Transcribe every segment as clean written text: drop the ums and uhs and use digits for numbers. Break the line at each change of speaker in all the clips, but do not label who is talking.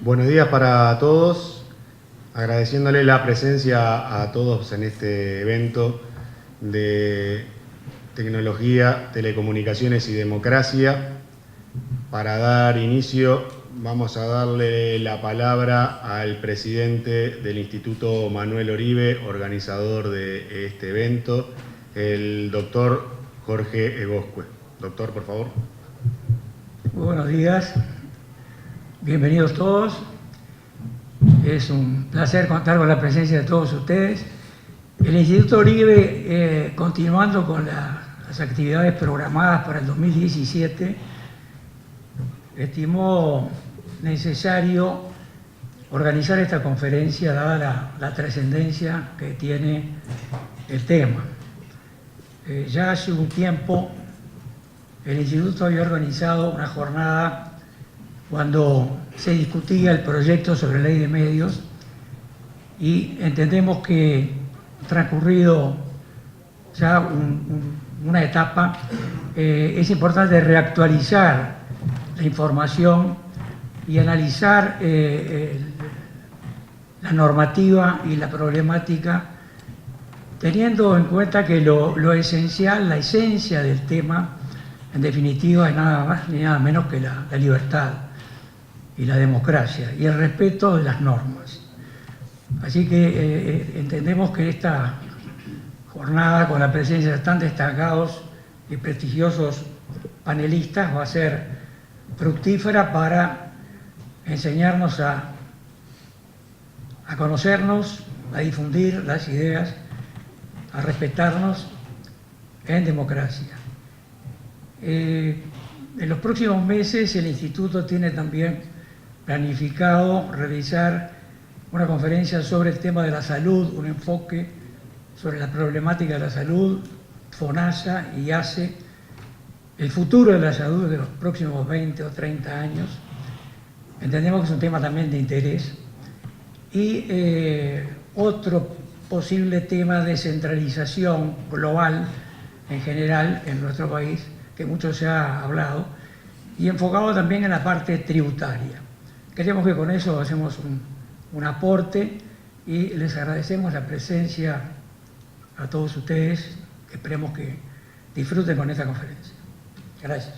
Buenos días para todos, agradeciéndole la presencia a todos en este evento de tecnología, telecomunicaciones y democracia. Para dar inicio, vamos a darle la palabra al presidente del Instituto Manuel Oribe, organizador de este evento, el doctor Jorge Egoscue. Doctor, por favor.
Muy buenos días. Bienvenidos todos. Es un placer contar con la presencia de todos ustedes. El Instituto Oribe, continuando con las actividades programadas para el 2017, estimó necesario organizar esta conferencia dada la trascendencia que tiene el tema. Ya hace un tiempo el Instituto había organizado una jornada cuando se discutía el proyecto sobre ley de medios, y entendemos que transcurrido ya una etapa, es importante reactualizar la información y analizar la normativa y la problemática, teniendo en cuenta que lo esencial, la esencia del tema, en definitiva, es nada más ni nada menos que la libertad y la democracia y el respeto de las normas. Así que entendemos que esta jornada, con la presencia de tan destacados y prestigiosos panelistas, va a ser fructífera para enseñarnos a conocernos, a difundir las ideas, a respetarnos en democracia. En los próximos meses el Instituto tiene también planificado realizar una conferencia sobre el tema de la salud, un enfoque sobre la problemática de la salud, FONASA y ACE, el futuro de la salud de los próximos 20 o 30 años. Entendemos que es un tema también de interés. Y otro posible tema de centralización global en general en nuestro país, que mucho se ha hablado, y enfocado también en la parte tributaria. Creemos que con eso hacemos un aporte y les agradecemos la presencia a todos ustedes. Esperemos que disfruten con esta conferencia. Gracias.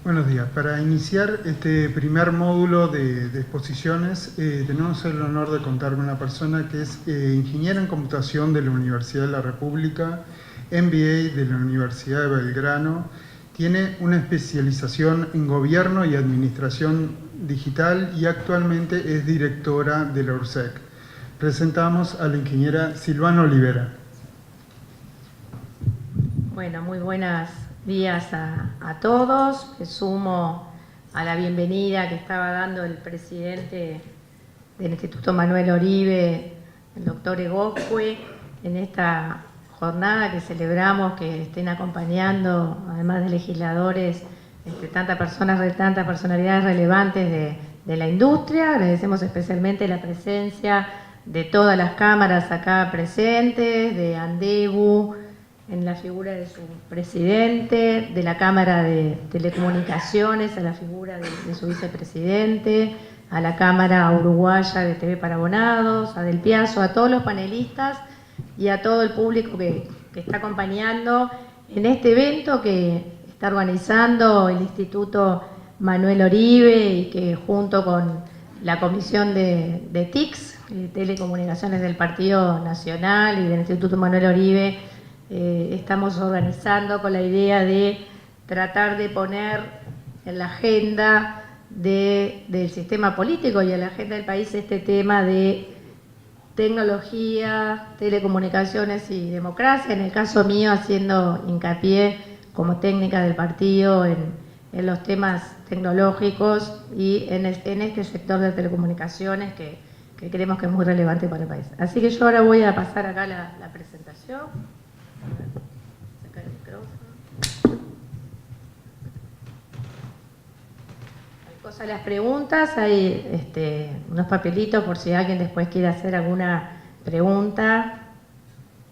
Buenos días. Para iniciar este primer módulo de exposiciones, tenemos el honor de contar con una persona que es ingeniera en computación de la Universidad de la República, MBA de la Universidad de Belgrano, tiene una especialización en Gobierno y Administración Digital y actualmente es directora de la URSEC. Presentamos a la ingeniera Silvana Olivera.
Bueno, muy buenos días a todos. Me sumo a la bienvenida que estaba dando el presidente del Instituto Manuel Oribe, el doctor Egoscue, en esta jornada que celebramos, que estén acompañando, además de legisladores, tantas personalidades relevantes de la industria. Agradecemos especialmente la presencia de todas las cámaras acá presentes, de Andebu, en la figura de su presidente, de la Cámara de Telecomunicaciones, a la figura de su vicepresidente, a la Cámara Uruguaya de TV para Abonados, a Del Piazzo, a todos los panelistas y a todo el público que está acompañando en este evento que está organizando el Instituto Manuel Oribe y que junto con la Comisión de TICS, Telecomunicaciones del Partido Nacional y del Instituto Manuel Oribe, estamos organizando con la idea de tratar de poner en la agenda del sistema político y en la agenda del país este tema de tecnología, telecomunicaciones y democracia. En el caso mío, haciendo hincapié como técnica del partido en los temas tecnológicos y en este sector de telecomunicaciones que que creemos que es muy relevante para el país. Así que yo ahora voy a pasar acá la presentación. Sacar el micrófono. Hay cosas de las preguntas, hay unos papelitos por si alguien después quiere hacer alguna pregunta.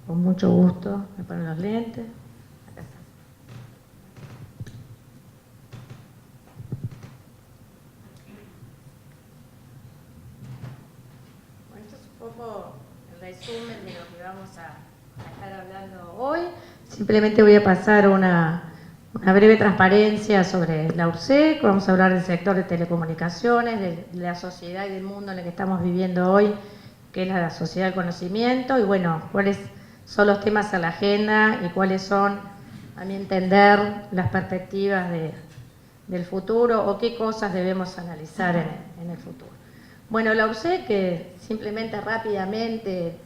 Con mucho gusto, me ponen los lentes. Acá está. Bueno, esto es un poco el resumen de lo que vamos a estar hablando hoy. Simplemente voy a pasar una breve transparencia sobre la URSEC. Vamos a hablar del sector de telecomunicaciones, de la sociedad y del mundo en el que estamos viviendo hoy, que es la sociedad del conocimiento, y bueno, cuáles son los temas a la agenda y cuáles son, a mi entender, las perspectivas del futuro o qué cosas debemos analizar en el futuro. Bueno, la URSEC, que simplemente rápidamente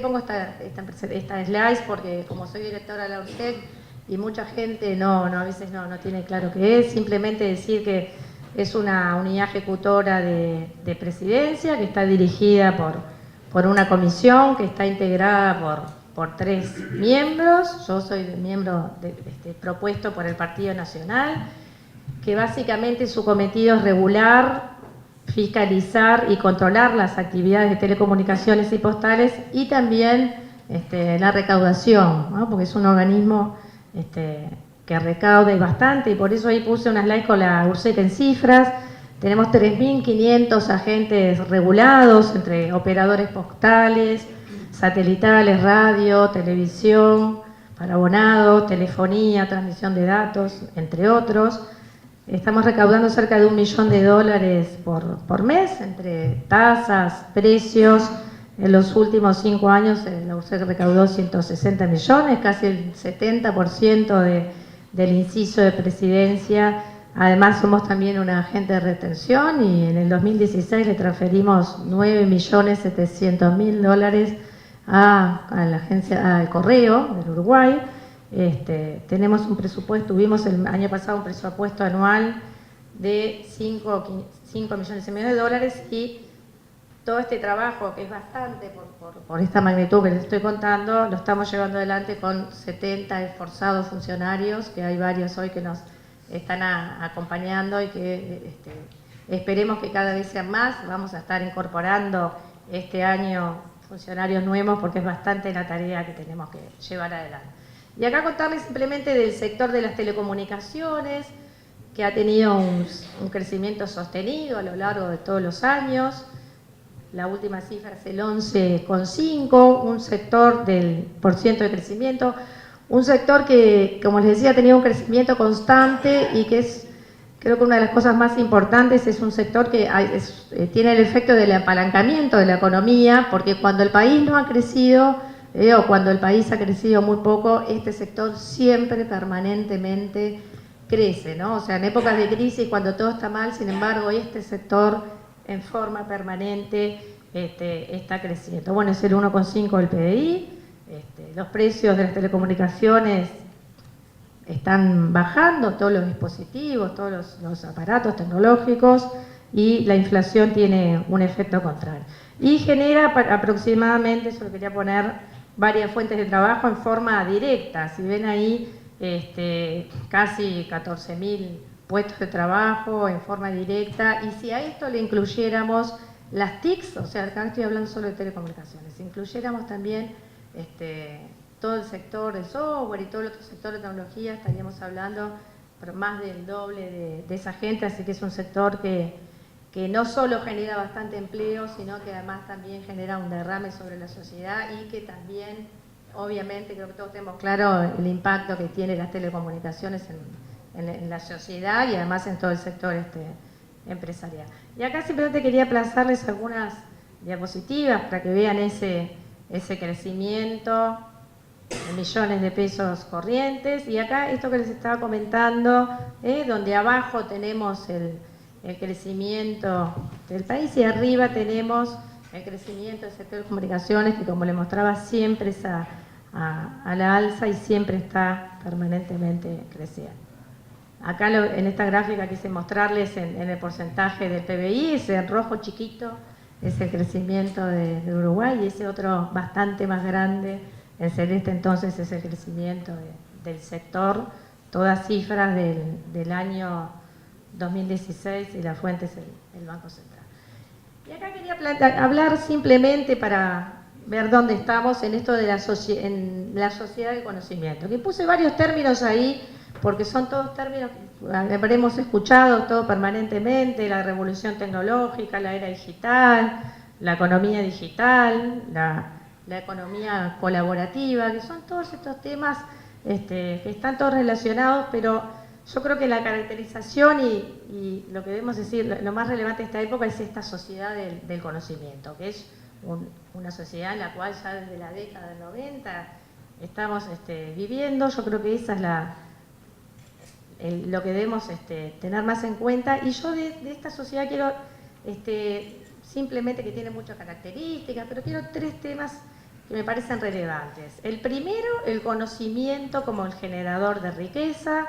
pongo esta slides porque como soy directora de la URSEC y mucha gente a veces no tiene claro qué es, simplemente decir que es una unidad ejecutora de presidencia que está dirigida por una comisión que está integrada por 3 miembros. Yo soy miembro propuesto por el Partido Nacional, que básicamente su cometido es regular, fiscalizar y controlar las actividades de telecomunicaciones y postales y también la recaudación, ¿no? Porque es un organismo que recauda bastante, y por eso ahí puse una slide con la URSEC en cifras. Tenemos 3.500 agentes regulados entre operadores postales, satelitales, radio, televisión, para abonados, telefonía, transmisión de datos, entre otros. Estamos recaudando cerca de $1 millón por mes, entre tasas, precios. En los últimos 5 años la URSEC recaudó 160 millones, casi el 70% del inciso de presidencia. Además somos también un agente de retención y en el 2016 le transferimos $9.700.000 a la agencia, al Correo del Uruguay. Tenemos un presupuesto, tuvimos el año pasado un presupuesto anual de $5,5 millones y todo este trabajo, que es bastante por esta magnitud que les estoy contando, lo estamos llevando adelante con 70 esforzados funcionarios, que hay varios hoy que nos están acompañando y que esperemos que cada vez sean más. Vamos a estar incorporando este año funcionarios nuevos porque es bastante la tarea que tenemos que llevar adelante. Y acá contarles simplemente del sector de las telecomunicaciones, que ha tenido un crecimiento sostenido a lo largo de todos los años. La última cifra es el 11,5%, un sector del % de crecimiento. Un sector que, como les decía, ha tenido un crecimiento constante y que es, creo que una de las cosas más importantes, es un sector que tiene el efecto del apalancamiento de la economía, porque cuando el país no ha crecido o cuando el país ha crecido muy poco, este sector siempre, permanentemente crece, ¿no? O sea, en épocas de crisis, cuando todo está mal, sin embargo, este sector en forma permanente está creciendo. Bueno, es el 1,5 del PBI. Los precios de las telecomunicaciones están bajando, todos los dispositivos, todos los aparatos tecnológicos, y la inflación tiene un efecto contrario. Y genera aproximadamente, eso lo quería poner, varias fuentes de trabajo en forma directa. Si ven ahí, casi 14.000 puestos de trabajo en forma directa, y si a esto le incluyéramos las TICs, o sea, acá estoy hablando solo de telecomunicaciones, si incluyéramos también todo el sector de software y todo el otro sector de tecnología, estaríamos hablando por más del doble de esa gente, así que es un sector que no solo genera bastante empleo, sino que además también genera un derrame sobre la sociedad y que también, obviamente, creo que todos tenemos claro el impacto que tienen las telecomunicaciones en la sociedad y además en todo el sector empresarial. Y acá simplemente quería aplazarles algunas diapositivas para que vean ese crecimiento en millones de pesos corrientes. Y acá esto que les estaba comentando, donde abajo tenemos el crecimiento del país y arriba tenemos el crecimiento del sector de comunicaciones, que como les mostraba siempre es a la alza y siempre está permanentemente creciendo. Acá en esta gráfica quise mostrarles en el porcentaje del PBI, ese en rojo chiquito es el crecimiento de Uruguay, y ese otro bastante más grande, el celeste entonces, es el crecimiento del sector, todas cifras del año 2016 y la fuente es el Banco Central. Y acá quería hablar simplemente para ver dónde estamos en esto de en la sociedad del conocimiento, que puse varios términos ahí, porque son todos términos que habremos escuchado todo permanentemente: la revolución tecnológica, la era digital, la economía digital, la economía colaborativa, que son todos estos temas que están todos relacionados, pero yo creo que la caracterización y lo que debemos decir, lo más relevante de esta época es esta sociedad del conocimiento, que es una sociedad en la cual ya desde la década del 90 estamos viviendo. Yo creo que esa es lo que debemos tener más en cuenta. Y yo de esta sociedad quiero, simplemente, que tiene muchas características, pero quiero 3 temas que me parecen relevantes. El primero, el conocimiento como el generador de riqueza,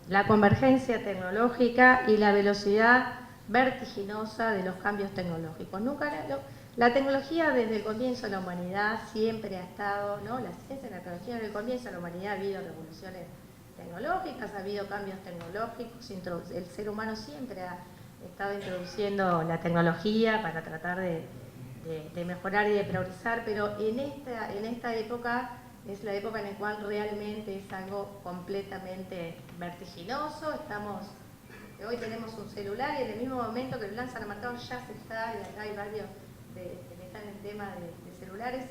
la convergencia tecnológica y la velocidad vertiginosa de los cambios tecnológicos. La tecnología desde el comienzo de la humanidad siempre ha estado, ¿no? La ciencia y la tecnología desde el comienzo de la humanidad ha habido revoluciones tecnológicas, ha habido cambios tecnológicos, el ser humano siempre ha estado introduciendo la tecnología para tratar de mejorar y de progresar, pero en esta época es la época en la cual realmente es algo completamente vertiginoso. Hoy tenemos un celular y en el mismo momento que lo lanzan al mercado ya se está, y acá hay varios que están en el tema de celulares,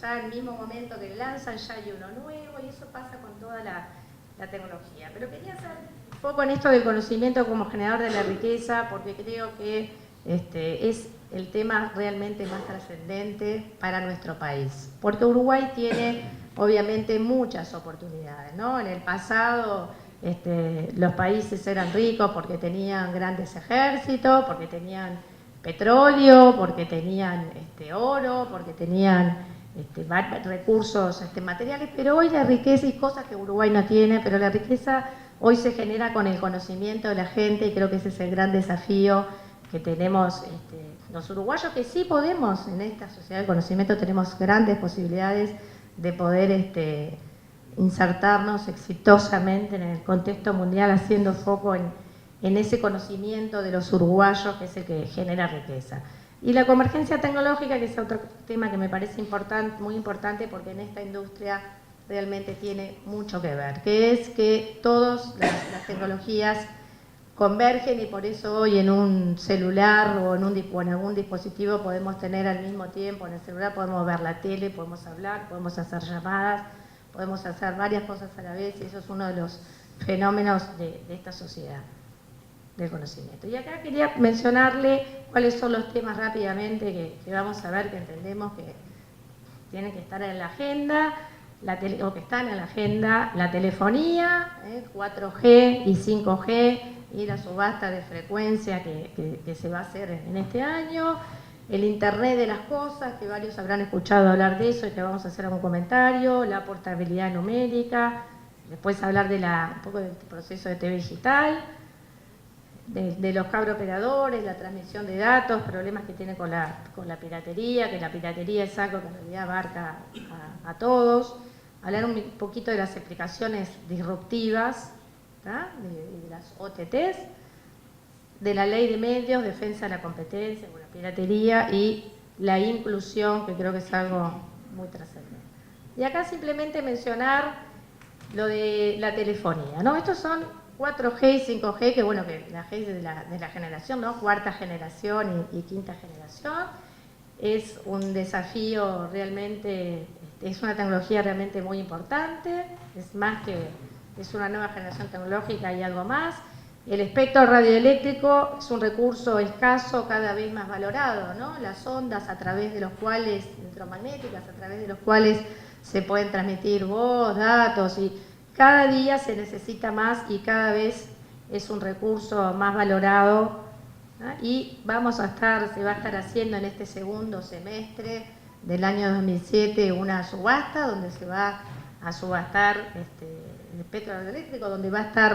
ya en el mismo momento que lanzan ya hay uno nuevo, y eso pasa con toda la tecnología. Pero quería hacer un poco en esto del conocimiento como generador de la riqueza, porque creo que es el tema realmente más trascendente para nuestro país, porque Uruguay tiene obviamente muchas oportunidades, ¿no? En el pasado los países eran ricos porque tenían grandes ejércitos, porque tenían petróleo, porque tenían oro, porque tenían recursos materiales, pero hoy la riqueza, y cosas que Uruguay no tiene, pero la riqueza hoy se genera con el conocimiento de la gente, y creo que ese es el gran desafío que tenemos los uruguayos, que sí podemos, en esta sociedad del conocimiento tenemos grandes posibilidades de poder insertarnos exitosamente en el contexto mundial, haciendo foco en ese conocimiento de los uruguayos, que es el que genera riqueza. Y la convergencia tecnológica, que es otro tema que me parece muy importante, porque en esta industria realmente tiene mucho que ver, que es que todas las tecnologías convergen, y por eso hoy en un celular o en algún dispositivo podemos tener al mismo tiempo, en el celular podemos ver la tele, podemos hablar, podemos hacer llamadas, podemos hacer varias cosas a la vez, y eso es uno de los fenómenos de esta sociedad del conocimiento. Y acá quería mencionarle cuáles son los temas rápidamente que vamos a ver, que entendemos que tienen que estar en la agenda, o que están en la agenda: la telefonía, 4G y 5G, y la subasta de frecuencia que se va a hacer en este año, el Internet de las cosas, que varios habrán escuchado hablar de eso y que vamos a hacer algún comentario, la portabilidad numérica, después hablar un poco del proceso de TV digital, de los cableoperadores, la transmisión de datos, problemas que tiene con la piratería, que la piratería es algo que en realidad abarca a todos, hablar un poquito de las aplicaciones disruptivas, de las OTTs, de la ley de medios, defensa de la competencia con la piratería, y la inclusión, que creo que es algo muy trascendente. Y acá simplemente mencionar lo de la telefonía, ¿no? Estos son 4G y 5G, que bueno, que la G es de la generación, ¿no? Cuarta generación y quinta generación. Es un desafío realmente, es una tecnología realmente muy importante, es una nueva generación tecnológica y algo más. El espectro radioeléctrico es un recurso escaso, cada vez más valorado, ¿no? Las ondas electromagnéticas, a través de los cuales se pueden transmitir voz, datos, y cada día se necesita más y cada vez es un recurso más valorado, ¿no? Y se va a estar haciendo en este segundo semestre del año 2007 una subasta donde se va a subastar el espectro radioeléctrico, donde va a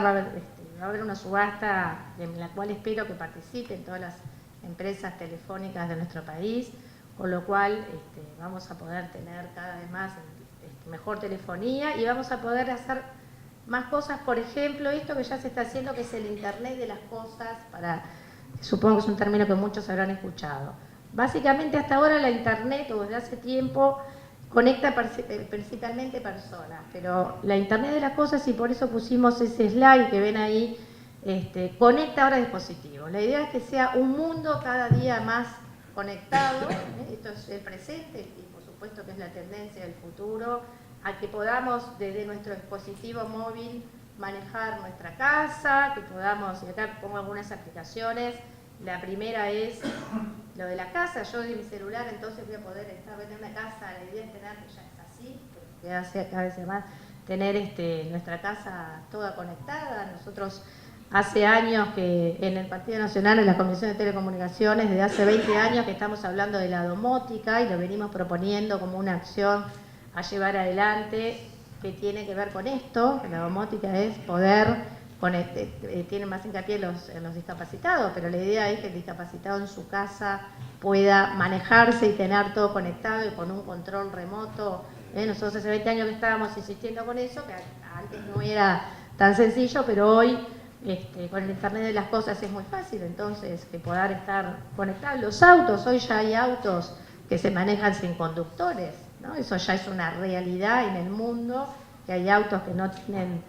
haber una subasta en la cual espero que participen todas las empresas telefónicas de nuestro país, con lo cual vamos a poder tener cada vez más mejor telefonía y vamos a poder hacer más cosas, por ejemplo, esto que ya se está haciendo, que es el Internet de las cosas, supongo que es un término que muchos habrán escuchado. Básicamente hasta ahora la Internet, o desde hace tiempo, conecta principalmente personas, pero la Internet de las cosas, y por eso pusimos ese slide que ven ahí, conecta ahora dispositivos. La idea es que sea un mundo cada día más conectado, esto es el presente y por supuesto que es la tendencia del futuro, a que podamos desde nuestro dispositivo móvil manejar nuestra casa, que podamos, y acá pongo algunas aplicaciones. La primera es lo de la casa. Yo de mi celular entonces voy a poder estar en una casa, la idea es tener, que ya es así, que hace cada vez más, tener nuestra casa toda conectada. Nosotros hace años que en el Partido Nacional, en la Comisión de Telecomunicaciones, desde hace 20 años que estamos hablando de la domótica y lo venimos proponiendo como una acción a llevar adelante que tiene que ver con esto. La domótica es poder tiene más hincapié en los discapacitados, pero la idea es que el discapacitado en su casa pueda manejarse y tener todo conectado y con un control remoto. Nosotros hace 20 años que estábamos insistiendo con eso, que antes no era tan sencillo, pero hoy con el Internet de las cosas es muy fácil, entonces, que poder estar conectados. Los autos, hoy ya hay autos que se manejan sin conductores, ¿no? Eso ya es una realidad en el mundo, que hay autos que no tienen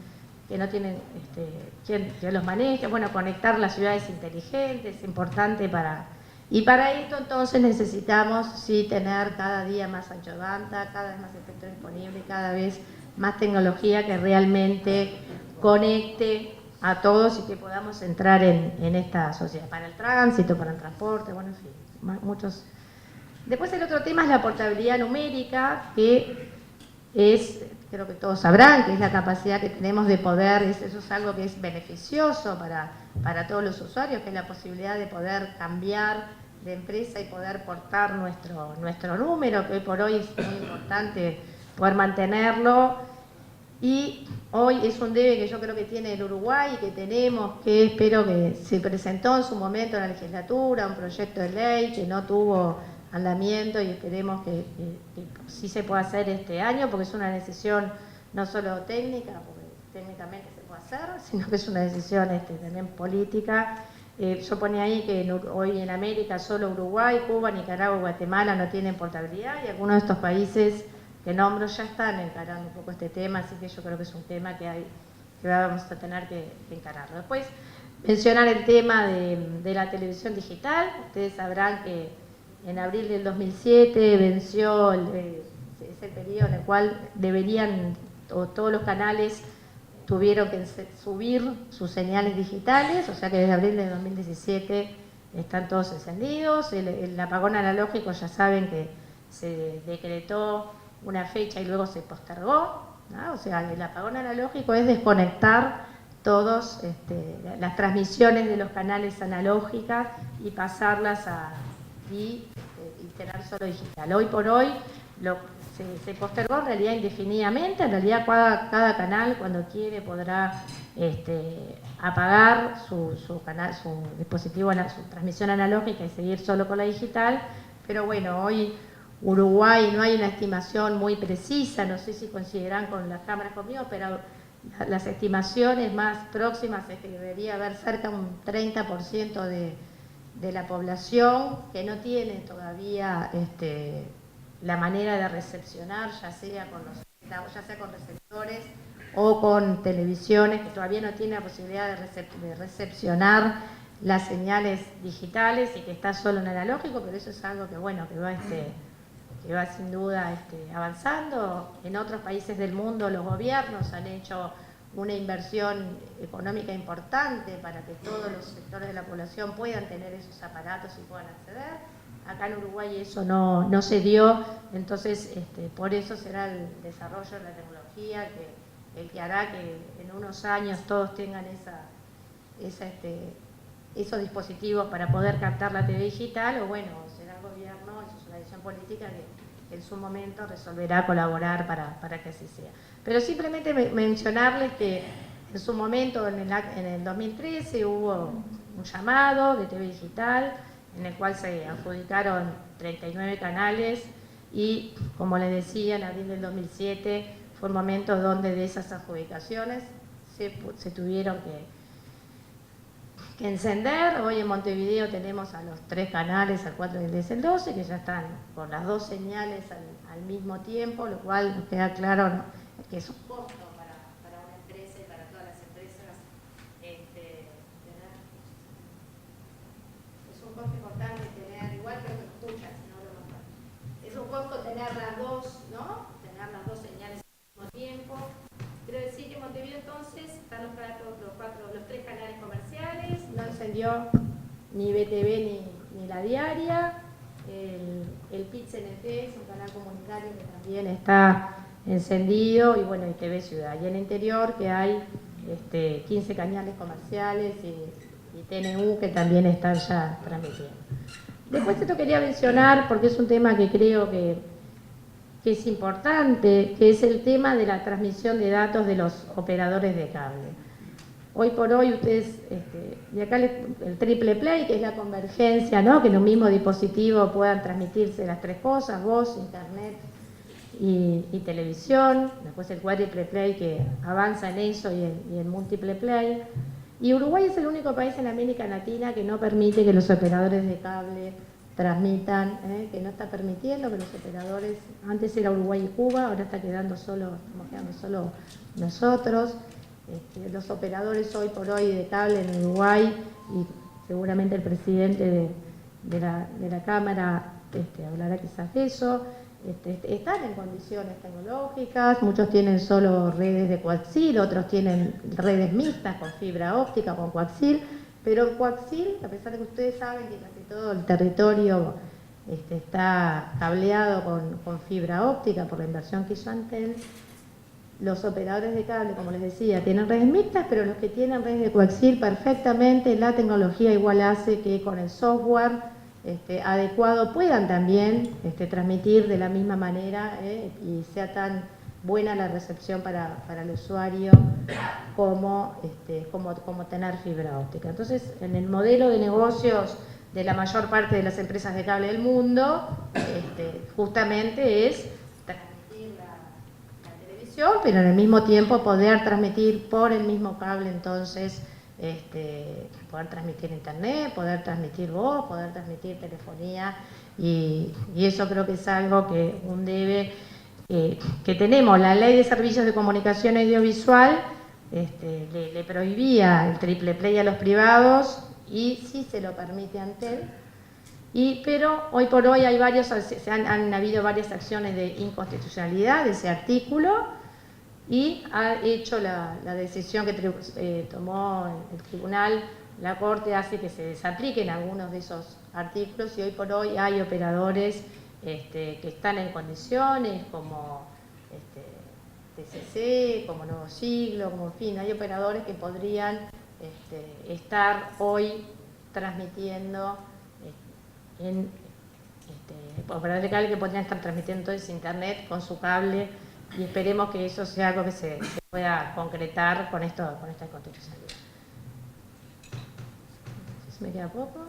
quien los maneje. Bueno, conectar las ciudades inteligentes es importante y para esto entonces necesitamos sí tener cada día más ancho de banda, cada vez más espectro disponible, cada vez más tecnología que realmente conecte a todos y que podamos entrar en esta sociedad, para el tránsito, para el transporte, bueno, en fin, muchos. Después el otro tema es la portabilidad numérica, que es, creo que todos sabrán, que es la capacidad que tenemos de poder, eso es algo que es beneficioso para todos los usuarios, que es la posibilidad de poder cambiar de empresa y poder portar nuestro número, que hoy por hoy es muy importante poder mantenerlo. Y hoy es un debe que yo creo que tiene el Uruguay y que tenemos, que espero que se presentó en su momento en la legislatura, un proyecto de ley que no tuvo andamiento y esperemos que sí se pueda hacer este año, porque es una decisión no solo técnica, porque técnicamente se puede hacer, sino que es una decisión también política. Yo ponía ahí que hoy en América solo Uruguay, Cuba, Nicaragua, Guatemala no tienen portabilidad y algunos de estos países que nombro ya están encarando un poco este tema, así que yo creo que es un tema que vamos a tener que encararlo. Después, mencionar el tema de la televisión digital. Ustedes sabrán que en abril del 2007 venció, es el periodo en el cual todos los canales tuvieron que subir sus señales digitales, o sea que desde abril del 2017 están todos encendidos. El apagón analógico ya saben que se decretó una fecha y luego se postergó, ¿no? O sea, el apagón analógico es desconectar todas las transmisiones de los canales analógicas y pasarlas y tener solo digital. Hoy por hoy se postergó en realidad indefinidamente. En realidad cada canal cuando quiere podrá apagar su dispositivo, su transmisión analógica y seguir solo con la digital, pero bueno, hoy Uruguay no hay una estimación muy precisa, no sé si coincidirán con las cámaras conmigo, pero las estimaciones más próximas es que debería haber cerca de un 30% de la población que no tiene todavía la manera de recepcionar, ya sea con receptores o con televisiones, que todavía no tiene la posibilidad de recepcionar las señales digitales y que está solo en analógico, pero eso es algo que bueno, que va sin duda avanzando. En otros países del mundo los gobiernos han hecho una inversión económica importante para que todos los sectores de la población puedan tener esos aparatos y puedan acceder. Acá en Uruguay eso no se dio, entonces por eso será el desarrollo de la tecnología el que hará que en unos años todos tengan esos dispositivos para poder captar la TV digital, o bueno, será el gobierno, eso es una decisión política que en su momento resolverá colaborar para que así sea. Pero simplemente mencionarles que en su momento, en el 2013, hubo un llamado de TV digital en el cual se adjudicaron 39 canales y, como les decía, en abril del 2007 fue un momento donde de esas adjudicaciones se tuvieron que encender. Hoy en Montevideo tenemos a los 3 canales, al 4, el 10 y el 12, que ya están con las 2 señales al mismo tiempo, lo cual nos queda claro, ¿no?, que es un costo para una empresa y para todas las empresas. Es un costo importante tener, igual creo que escuchan, si no lo mejor. Es un costo tener las dos, ¿no? Tener las 2 señales al mismo tiempo. Quiero decir que en Montevideo entonces están los 3 canales comerciales, no encendió ni BTV ni La Diaria, el PIT-CNT es un canal comunitario que también está encendido, y bueno, y TV Ciudad. Y en el interior que hay 15 canales comerciales y TNU que también están ya transmitiendo. Después esto quería mencionar, porque es un tema que creo que es importante, que es el tema de la transmisión de datos de los operadores de cable. Hoy por hoy ustedes, y acá el triple play, que es la convergencia, ¿no?, que en un mismo dispositivo puedan transmitirse las 3 cosas, voz, internet y televisión. Después el cuádruple play, que avanza en eso, y el múltiple play. Y Uruguay es el único país en América Latina que no permite que los operadores de cable transmitan, que no está permitiendo que los operadores, antes era Uruguay y Cuba, ahora estamos quedando solo nosotros. Los operadores hoy por hoy de cable en Uruguay, y seguramente el presidente de la Cámara hablará quizás de eso, están en condiciones tecnológicas, muchos tienen solo redes de coaxil, otros tienen redes mixtas con fibra óptica, con coaxil, pero el coaxil, a pesar de que ustedes saben que casi todo el territorio está cableado con fibra óptica por la inversión que hizo Antel, los operadores de cable, como les decía, tienen redes mixtas, pero los que tienen redes de coaxil perfectamente, la tecnología igual hace que con el software adecuado puedan también transmitir de la misma manera, y sea tan buena la recepción para el usuario como tener fibra óptica. Entonces, en el modelo de negocios de la mayor parte de las empresas de cable del mundo, justamente es transmitir la televisión, pero en el mismo tiempo poder transmitir por el mismo cable, entonces poder transmitir internet, poder transmitir voz, poder transmitir telefonía, y eso creo que es algo que un debe que tenemos. La Ley de Servicios de Comunicación Audiovisual le prohibía el triple play a los privados, y sí se lo permite Antel, pero hoy por hoy hay han habido varias acciones de inconstitucionalidad de ese artículo, y ha hecho la decisión que tomó el tribunal, la Corte hace que se desapliquen algunos de esos artículos, y hoy por hoy hay operadores que están en condiciones, como TCC, como Nuevo Siglo, como en fin, hay operadores que podrían estar hoy transmitiendo operadores de cable que podrían estar transmitiendo entonces internet con su cable, y esperemos que eso sea algo que se pueda concretar con esta constitucionalidad. ¿Me queda poco?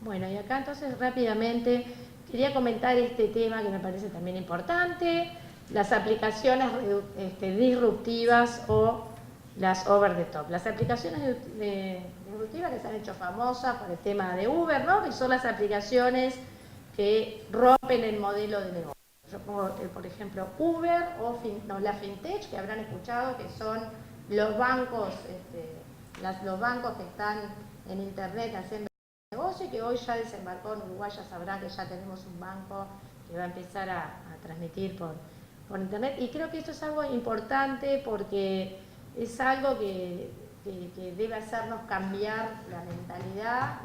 Bueno, y acá entonces rápidamente quería comentar este tema que me parece también importante, las aplicaciones disruptivas o las over the top. Las aplicaciones disruptivas que se han hecho famosas por el tema de Uber, ¿no?, que son las aplicaciones que rompen el modelo de negocio. Yo pongo, por ejemplo, Uber o la FinTech, que habrán escuchado, que son los bancos, los bancos que están en internet haciendo negocio, y que hoy ya desembarcó en Uruguay. Ya sabrán que ya tenemos un banco que va a empezar a transmitir por internet, y creo que esto es algo importante porque es algo que debe hacernos cambiar la mentalidad,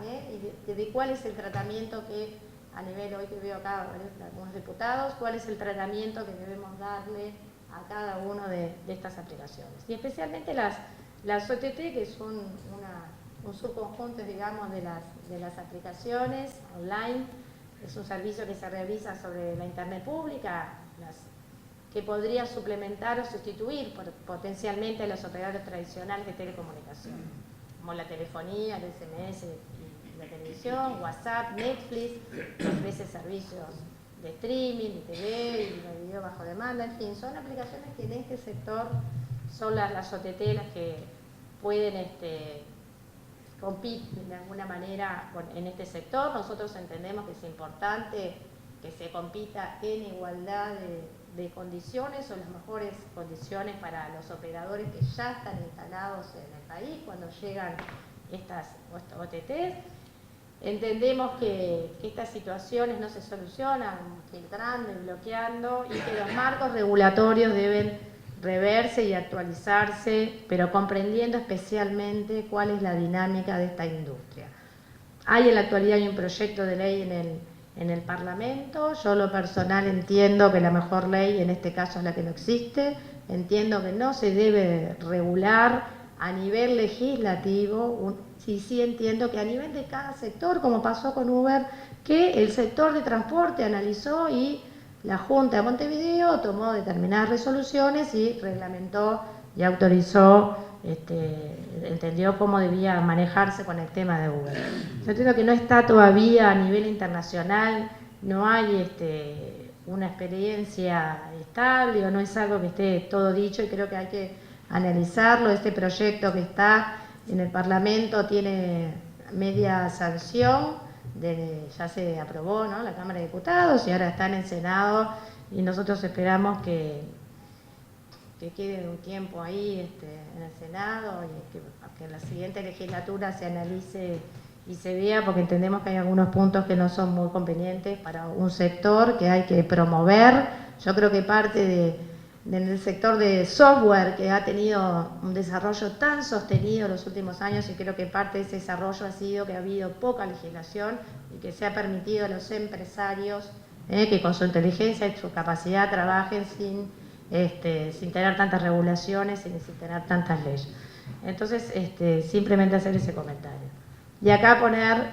y de cuál es el tratamiento que a nivel, hoy que veo acá algunos diputados, cuál es el tratamiento que debemos darle a cada una de estas aplicaciones, y especialmente las OTT, que es un subconjunto, digamos, de las aplicaciones online. Es un servicio que se realiza sobre la internet pública, que podría suplementar o sustituir potencialmente a los operadores tradicionales de telecomunicación, como la telefonía, el SMS la televisión, WhatsApp, Netflix, ofrece servicios de streaming, de TV y de video bajo demanda, en fin, son aplicaciones que en este sector son las OTT las que pueden competir de alguna manera en este sector. Nosotros entendemos que es importante que se compita en igualdad de condiciones o las mejores condiciones para los operadores que ya están instalados en el país cuando llegan estas OTTs. Entendemos que estas situaciones no se solucionan filtrando y bloqueando y que los marcos regulatorios deben reverse y actualizarse, pero comprendiendo especialmente cuál es la dinámica de esta industria. Hay en la actualidad un proyecto de ley en el Parlamento. Yo lo personal entiendo que la mejor ley en este caso es la que no existe. Entiendo que no se debe regular a nivel legislativo. Sí entiendo que a nivel de cada sector, como pasó con Uber, que el sector de transporte analizó y la Junta de Montevideo tomó determinadas resoluciones y reglamentó y autorizó, entendió cómo debía manejarse con el tema de Uber. Yo creo que no está todavía a nivel internacional, no hay una experiencia estable o no es algo que esté todo dicho y creo que hay que analizarlo. Este proyecto que está en el Parlamento tiene media sanción. Ya se aprobó, ¿no?, la Cámara de Diputados y ahora está en el Senado y nosotros esperamos que quede un tiempo ahí en el Senado y que en la siguiente legislatura se analice y se vea, porque entendemos que hay algunos puntos que no son muy convenientes para un sector que hay que promover. Yo creo que parte del sector de software, que ha tenido un desarrollo tan sostenido en los últimos años, y creo que parte de ese desarrollo ha sido que ha habido poca legislación y que se ha permitido a los empresarios que con su inteligencia y su capacidad trabajen sin tener tantas regulaciones y sin tener tantas leyes. Entonces, simplemente hacer ese comentario. Y acá poner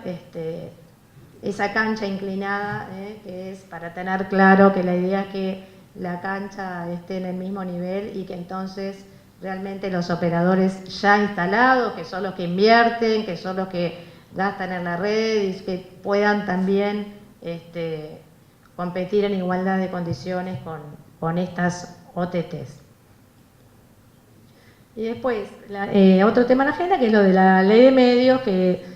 esa cancha inclinada, que es para tener claro que la idea es que la cancha esté en el mismo nivel y que entonces realmente los operadores ya instalados, que son los que invierten, que son los que gastan en la red y que puedan también competir en igualdad de condiciones con estas OTTs. Y después, otro tema en la agenda, que es lo de la ley de medios, que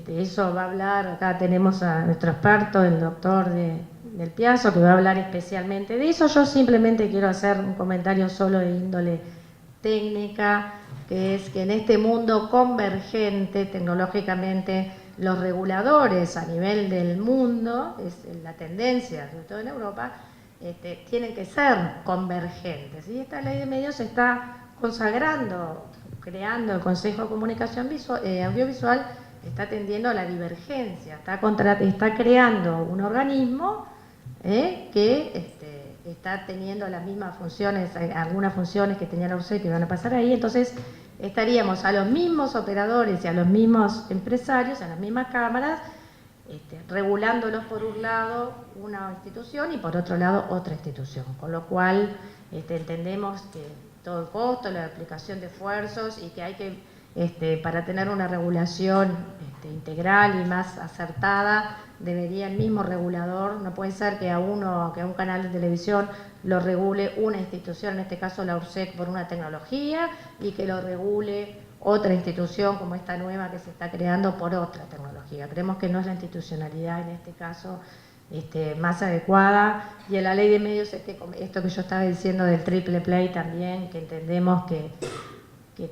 eso va a hablar, acá tenemos a nuestro experto, el doctor del Piazzo, que va a hablar especialmente de eso. Yo simplemente quiero hacer un comentario solo de índole técnica, que es que en este mundo convergente tecnológicamente, los reguladores a nivel del mundo, es la tendencia, sobre todo en Europa, tienen que ser convergentes. Y esta ley de medios está consagrando, creando el Consejo de Comunicación Audiovisual, está atendiendo a la divergencia, está creando un organismo que está teniendo las mismas funciones, algunas funciones que tenía la UCE que van a pasar ahí. Entonces estaríamos a los mismos operadores y a los mismos empresarios, a las mismas cámaras, regulándolos por un lado una institución y por otro lado otra institución, con lo cual entendemos que todo el costo, la aplicación de esfuerzos y que hay que, para tener una regulación integral y más acertada, debería el mismo regulador, no puede ser que a un canal de televisión lo regule una institución, en este caso la URSEC, por una tecnología, y que lo regule otra institución como esta nueva que se está creando por otra tecnología. Creemos que no es la institucionalidad en este caso más adecuada, y en la ley de medios esto que yo estaba diciendo del triple play también, que entendemos que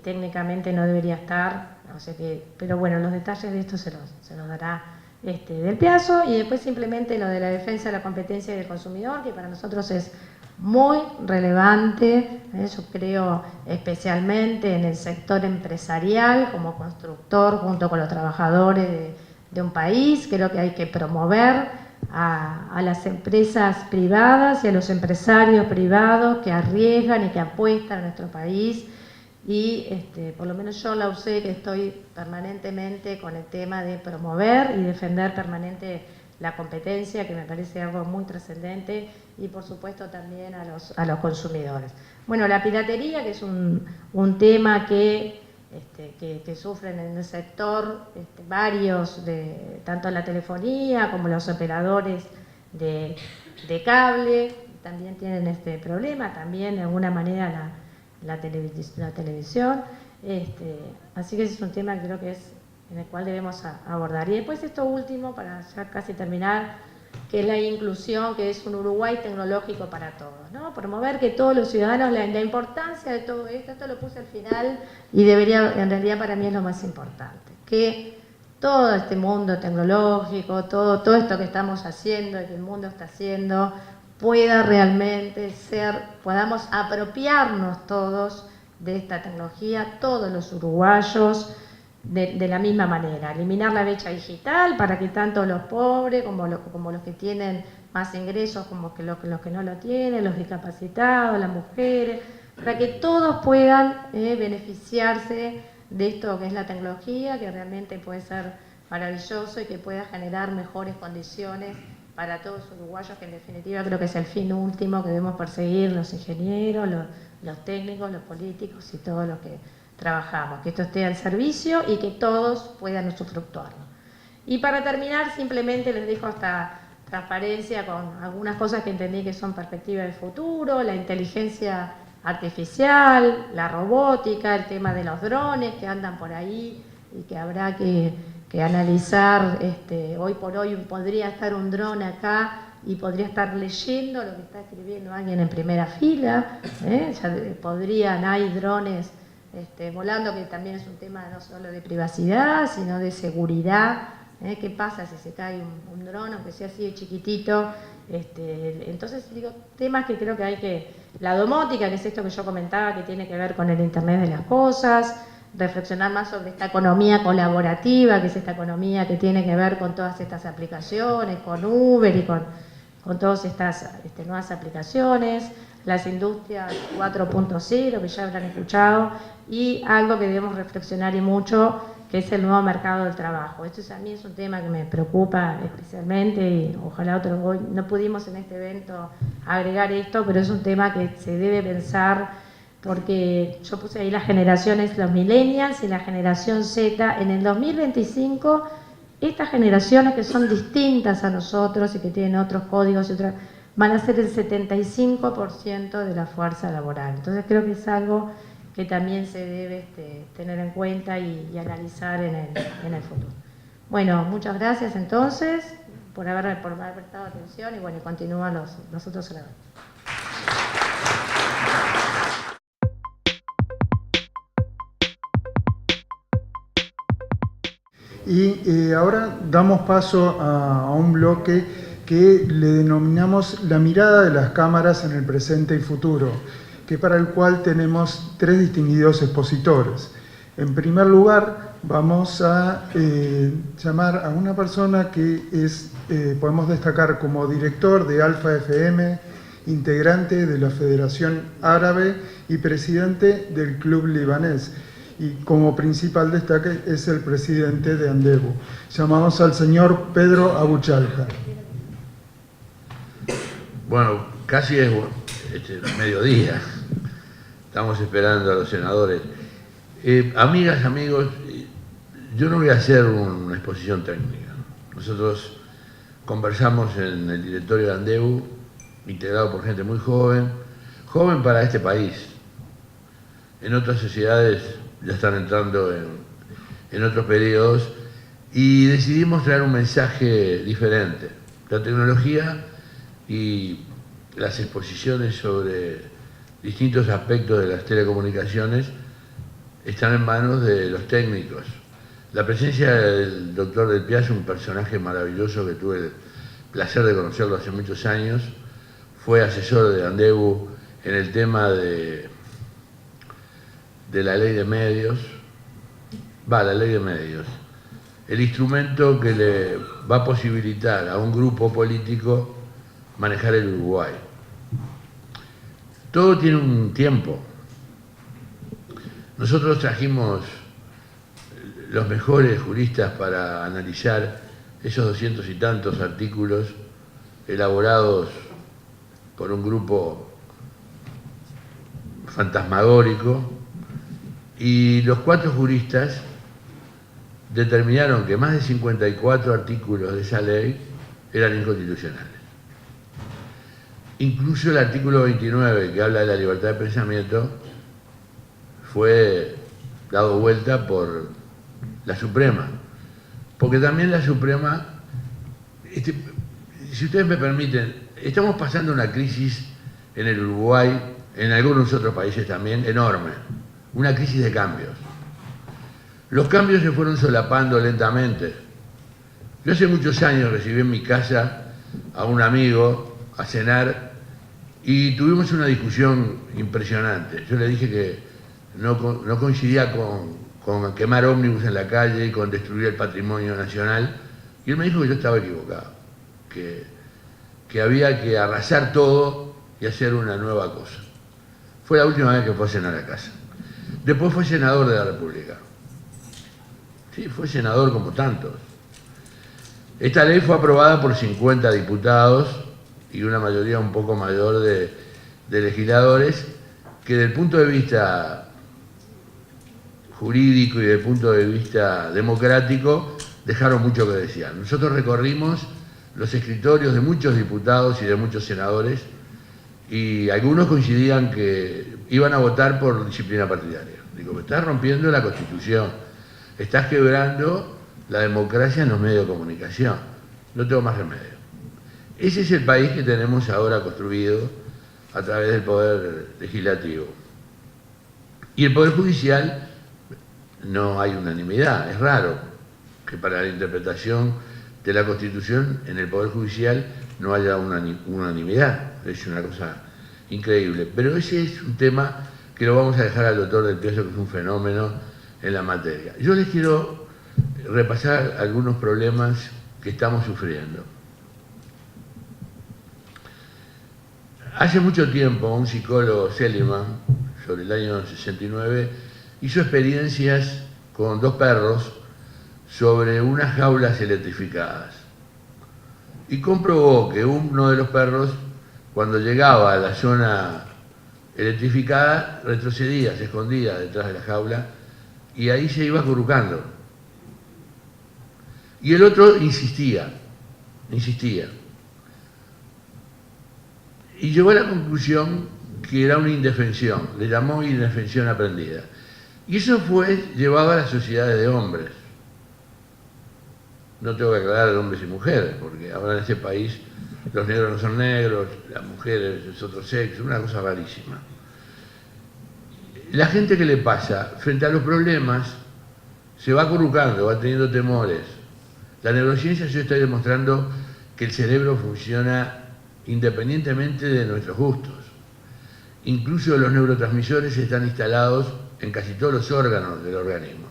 técnicamente no debería estar, o sea pero bueno, los detalles de esto se los dará del Piazzo. Y después simplemente lo de la defensa de la competencia del consumidor, que para nosotros es muy relevante, yo creo especialmente en el sector empresarial, como constructor junto con los trabajadores de un país. Creo que hay que promover a las empresas privadas y a los empresarios privados que arriesgan y que apuestan a nuestro país. Y por lo menos yo, la UCE, que estoy permanentemente con el tema de promover y defender permanente la competencia, que me parece algo muy trascendente, y por supuesto también a los consumidores. Bueno, la piratería, que es un tema que que sufren en el sector, varios, tanto la telefonía como los operadores de cable, también tienen este problema, también de alguna manera la televisión. Así que ese es un tema que creo que es en el cual debemos abordar. Y después esto último, para ya casi terminar, que es la inclusión, que es un Uruguay tecnológico para todos, ¿no? Promover que todos los ciudadanos, la importancia de todo esto lo puse al final y debería, en realidad para mí es lo más importante, que todo este mundo tecnológico, todo esto que estamos haciendo y que el mundo está haciendo, pueda realmente podamos apropiarnos todos de esta tecnología, todos los uruguayos, de la misma manera, eliminar la brecha digital para que tanto los pobres como los que tienen más ingresos, como que los que no lo tienen, los discapacitados, las mujeres, para que todos puedan beneficiarse de esto que es la tecnología, que realmente puede ser maravilloso y que pueda generar mejores condiciones para todos los uruguayos, que en definitiva creo que es el fin último que debemos perseguir los ingenieros, los técnicos, los políticos y todos los que trabajamos, que esto esté al servicio y que todos puedan usufructuarlo. Y para terminar, simplemente les dejo esta transparencia con algunas cosas que entendí que son perspectivas de futuro, la inteligencia artificial, la robótica, el tema de los drones que andan por ahí y que habrá que analizar. Hoy por hoy podría estar un dron acá y podría estar leyendo lo que está escribiendo alguien en primera fila, hay drones volando, que también es un tema no solo de privacidad, sino de seguridad. ¿Qué pasa si se cae un dron, aunque sea así de chiquitito? Entonces, digo, temas que creo que hay que... La domótica, que es esto que yo comentaba, que tiene que ver con el Internet de las cosas, reflexionar más sobre esta economía colaborativa, que es esta economía que tiene que ver con todas estas aplicaciones, con Uber y con todas estas nuevas aplicaciones, las industrias 4.0, que ya habrán escuchado, y algo que debemos reflexionar y mucho, que es el nuevo mercado del trabajo. Esto a mí es un tema que me preocupa especialmente y ojalá hoy no pudimos en este evento agregar esto, pero es un tema que se debe pensar, porque yo puse ahí las generaciones, los millennials y la generación Z. En el 2025, estas generaciones que son distintas a nosotros y que tienen otros códigos y van a ser el 75% de la fuerza laboral. Entonces creo que es algo que también se debe tener en cuenta y analizar en el futuro. Bueno, muchas gracias entonces por haber prestado atención y bueno, continúan los otros oradores.
Y ahora damos paso a un bloque que le denominamos la mirada de las cámaras en el presente y futuro, que para el cual tenemos tres distinguidos expositores. En primer lugar, vamos a llamar a una persona que podemos destacar como director de Alfa FM, integrante de la Federación Árabe y presidente del Club Libanés. Y como principal destaque es el presidente de Andebu. Llamamos al señor Pedro Abuchalja.
Bueno, casi es mediodía. Estamos esperando a los senadores. Amigas, amigos, yo no voy a hacer una exposición técnica. Nosotros conversamos en el directorio de Andebu, integrado por gente muy joven para este país. En otras sociedades ya están entrando en otros periodos y decidimos traer un mensaje diferente. La tecnología y las exposiciones sobre distintos aspectos de las telecomunicaciones están en manos de los técnicos. La presencia del doctor Del Piazza, un personaje maravilloso que tuve el placer de conocerlo hace muchos años, fue asesor de Andebu en el tema de la ley de medios, la ley de medios, el instrumento que le va a posibilitar a un grupo político manejar el Uruguay. Todo tiene un tiempo. Nosotros trajimos los mejores juristas para analizar esos 200 y tantos artículos elaborados por un grupo fantasmagórico Y los 4 juristas determinaron que más de 54 artículos de esa ley eran inconstitucionales. Incluso el artículo 29, que habla de la libertad de pensamiento, fue dado vuelta por la Suprema. Porque también la Suprema, si ustedes me permiten, estamos pasando una crisis en el Uruguay, en algunos otros países también, enorme. Una crisis de cambios. Los cambios se fueron solapando lentamente. Yo hace muchos años recibí en mi casa a un amigo a cenar y tuvimos una discusión impresionante. Yo le dije que no coincidía con quemar ómnibus en la calle y con destruir el patrimonio nacional, y él me dijo que yo estaba equivocado, que había que arrasar todo y hacer una nueva cosa. Fue la última vez que fue a cenar a casa. Después fue senador de la República. Sí, fue senador como tantos. Esta ley fue aprobada por 50 diputados y una mayoría un poco mayor de legisladores que desde el punto de vista jurídico y desde el punto de vista democrático dejaron mucho que desear. Nosotros recorrimos los escritorios de muchos diputados y de muchos senadores y algunos coincidían que iban a votar por disciplina partidaria. Digo, me estás rompiendo la Constitución, estás quebrando la democracia en los medios de comunicación, no tengo más remedio. Ese es el país que tenemos ahora construido a través del Poder Legislativo. Y el Poder Judicial no hay unanimidad, es raro que para la interpretación de la Constitución en el Poder Judicial no haya unanimidad, es una cosa increíble. Pero ese es un tema que lo vamos a dejar al doctor Del Piazo, que es un fenómeno en la materia. Yo les quiero repasar algunos problemas que estamos sufriendo. Hace mucho tiempo un psicólogo, Seligman, sobre el año 69, hizo experiencias con 2 perros sobre unas jaulas electrificadas y comprobó que uno de los perros, cuando llegaba a la zona electrificada, retrocedía, se escondía detrás de la jaula y ahí se iba acurrucando. Y el otro insistía. Y llegó a la conclusión que era una indefensión, le llamó indefensión aprendida. Y eso fue llevado a las sociedades de hombres. No tengo que aclarar de hombres y mujeres, porque ahora en este país los negros no son negros, las mujeres es otro sexo, una cosa rarísima. La gente que le pasa frente a los problemas se va acurrucando, va teniendo temores. La neurociencia ya está demostrando que el cerebro funciona independientemente de nuestros gustos. Incluso los neurotransmisores están instalados en casi todos los órganos del organismo.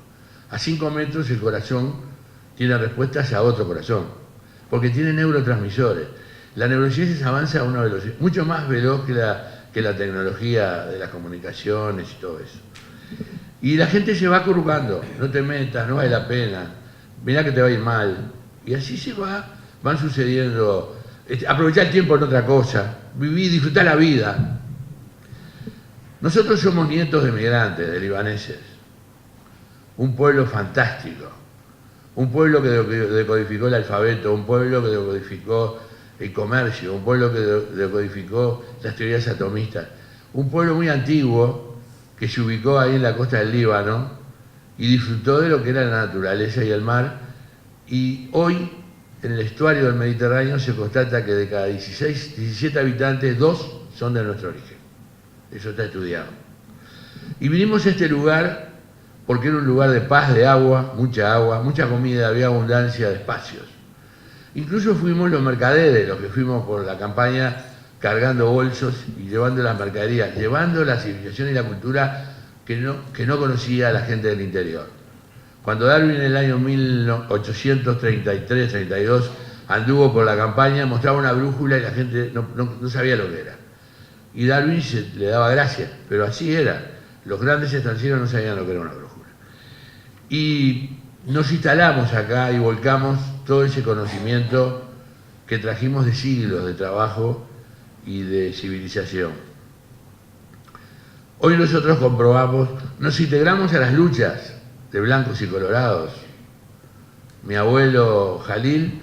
A 5 metros el corazón tiene respuestas a otro corazón, porque tiene neurotransmisores. La neurociencia avanza a una velocidad mucho más veloz que la tecnología de las comunicaciones y todo eso. Y la gente se va acurrucando, no te metas, no vale la pena, mirá que te va a ir mal. Y así van sucediendo. Aprovechar el tiempo en otra cosa, vivir, disfrutar la vida. Nosotros somos nietos de migrantes, de libaneses, un pueblo fantástico, un pueblo que decodificó el alfabeto, un pueblo que decodificó el comercio, un pueblo que decodificó las teorías atomistas, un pueblo muy antiguo que se ubicó ahí en la costa del Líbano y disfrutó de lo que era la naturaleza y el mar, y hoy en el estuario del Mediterráneo se constata que de cada 17 habitantes, 2 son de nuestro origen. Eso está estudiado. Y vinimos a este lugar porque era un lugar de paz, de agua, mucha comida, había abundancia de espacios. Incluso fuimos los mercaderes, los que fuimos por la campaña cargando bolsos y llevando las mercaderías, llevando la civilización y la cultura que no conocía la gente del interior. Cuando Darwin en el año 1833-32 anduvo por la campaña, mostraba una brújula y la gente no sabía lo que era. Y Darwin le daba gracia, pero así era. Los grandes extranjeros no sabían lo que era una brújula. Y nos instalamos acá y volcamos todo ese conocimiento que trajimos de siglos de trabajo y de civilización. Hoy nosotros comprobamos, nos integramos a las luchas de blancos y colorados. Mi abuelo Jalil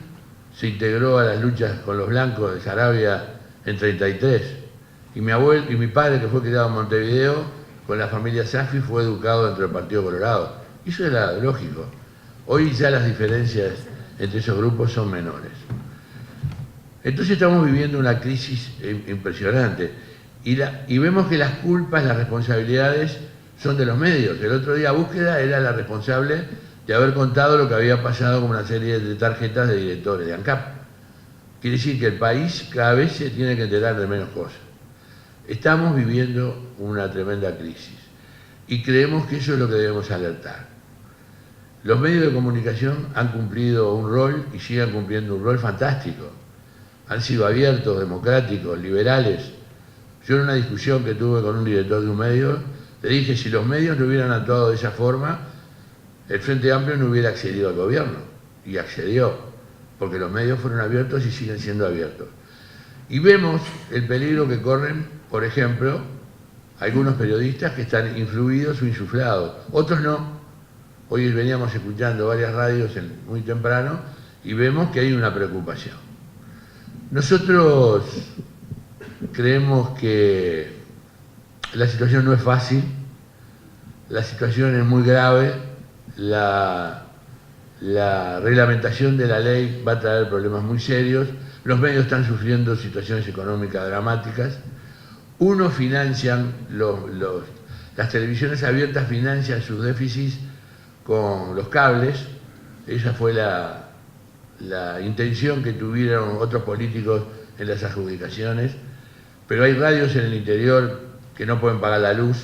se integró a las luchas con los blancos de Saravia en 33. Y mi padre, que fue criado en Montevideo, con la familia Safi, fue educado dentro del Partido Colorado. Y eso era lógico. Hoy ya las diferencias entre esos grupos son menores. Entonces estamos viviendo una crisis impresionante. Y vemos que las culpas, las responsabilidades son de los medios. El otro día Búsqueda era la responsable de haber contado lo que había pasado con una serie de tarjetas de directores de ANCAP. Quiere decir que el país cada vez se tiene que enterar de menos cosas. Estamos viviendo una tremenda crisis y creemos que eso es lo que debemos alertar. Los medios de comunicación han cumplido un rol y siguen cumpliendo un rol fantástico. Han sido abiertos, democráticos, liberales. Yo en una discusión que tuve con un director de un medio, le dije, si los medios no hubieran actuado de esa forma, el Frente Amplio no hubiera accedido al gobierno. Y accedió, porque los medios fueron abiertos y siguen siendo abiertos. Y vemos el peligro que corren, por ejemplo, algunos periodistas que están influidos o insuflados. Otros no. Hoy veníamos escuchando varias radios muy temprano y vemos que hay una preocupación. Nosotros creemos que la situación no es fácil, la situación es muy grave, la reglamentación de la ley va a traer problemas muy serios, los medios están sufriendo situaciones económicas dramáticas, las televisiones abiertas financian sus déficits con los cables, esa fue la intención que tuvieron otros políticos en las adjudicaciones, pero hay radios en el interior que no pueden pagar la luz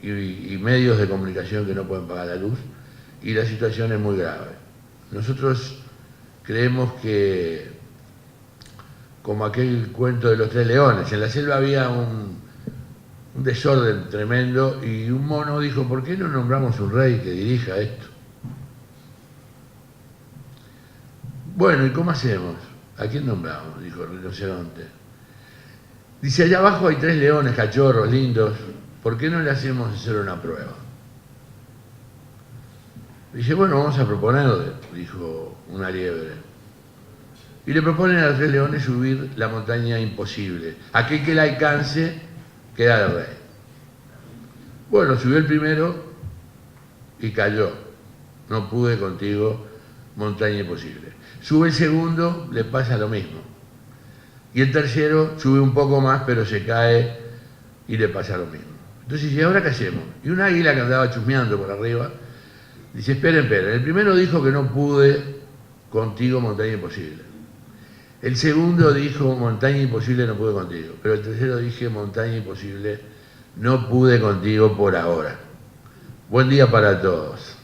y medios de comunicación que no pueden pagar la luz y la situación es muy grave. Nosotros creemos que, como aquel cuento de los 3 leones, en la selva había un desorden tremendo y un mono dijo, ¿por qué no nombramos un rey que dirija esto? Bueno, ¿y cómo hacemos? ¿A quién nombramos? Dijo el rinoceronte. Dice, allá abajo hay 3 leones, cachorros, lindos, ¿por qué no le hacemos hacer una prueba? Dice, bueno, vamos a proponerle, dijo una liebre. Y le proponen a los 3 leones subir la montaña imposible. Aquel que la alcance queda de rey. Bueno, subió el primero y cayó. No pude contigo, montaña imposible. Sube el segundo, le pasa lo mismo. Y el tercero sube un poco más, pero se cae y le pasa lo mismo. Entonces, ¿y ahora qué hacemos? Y un águila que andaba chusmeando por arriba, dice, esperen, el primero dijo que no pude contigo, montaña imposible. El segundo dijo, montaña imposible, no pude contigo. Pero el tercero dije, montaña imposible, no pude contigo por ahora. Buen día para todos.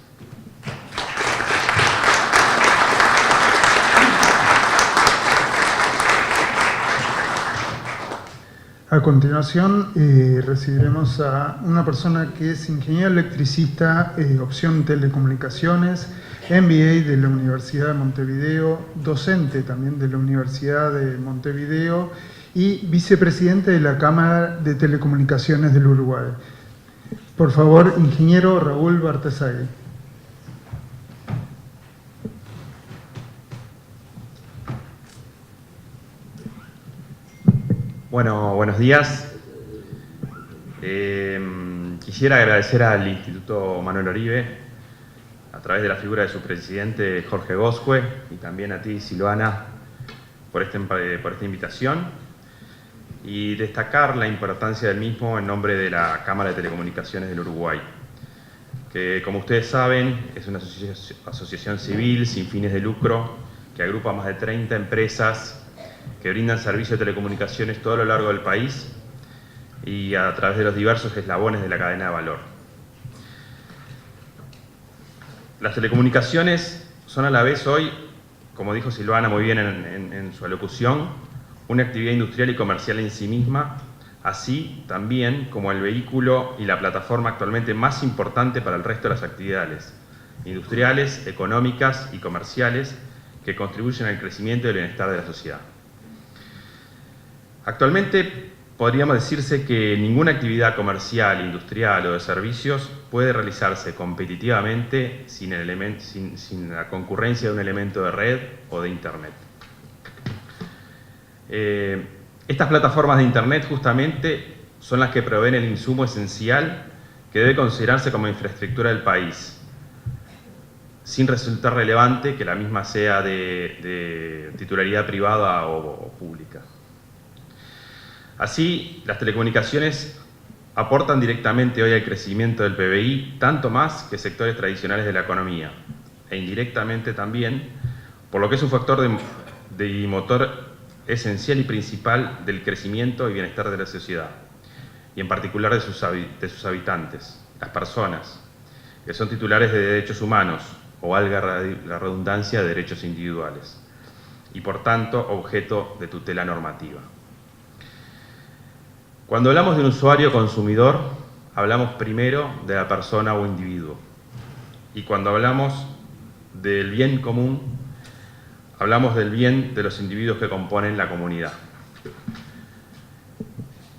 A continuación recibiremos a una persona que es ingeniero electricista, opción telecomunicaciones, MBA de la Universidad de Montevideo, docente también de la Universidad de Montevideo y vicepresidente de la Cámara de Telecomunicaciones del Uruguay. Por favor, ingeniero Raúl Bartesagui.
Bueno, buenos días. Quisiera agradecer al Instituto Manuel Oribe, a través de la figura de su presidente Jorge Goscue, y también a ti, Silvana, por esta invitación, y destacar la importancia del mismo en nombre de la Cámara de Telecomunicaciones del Uruguay, que, como ustedes saben, es una asociación civil sin fines de lucro que agrupa más de 30 empresas que brindan servicios de telecomunicaciones todo a lo largo del país y a través de los diversos eslabones de la cadena de valor. Las telecomunicaciones son a la vez hoy, como dijo Silvana muy bien en su alocución, una actividad industrial y comercial en sí misma, así también como el vehículo y la plataforma actualmente más importante para el resto de las actividades industriales, económicas y comerciales que contribuyen al crecimiento y el bienestar de la sociedad. Actualmente podríamos decirse que ninguna actividad comercial, industrial o de servicios puede realizarse competitivamente sin la concurrencia de un elemento de red o de Internet. Estas plataformas de Internet justamente son las que proveen el insumo esencial que debe considerarse como infraestructura del país, sin resultar relevante que la misma sea de titularidad privada o pública. Así, las telecomunicaciones aportan directamente hoy al crecimiento del PBI, tanto más que sectores tradicionales de la economía, e indirectamente también, por lo que es un factor de motor esencial y principal del crecimiento y bienestar de la sociedad, y en particular de sus habitantes, las personas, que son titulares de derechos humanos, o valga la redundancia, de derechos individuales, y por tanto objeto de tutela normativa. Cuando hablamos de un usuario consumidor, hablamos primero de la persona o individuo. Y cuando hablamos del bien común, hablamos del bien de los individuos que componen la comunidad.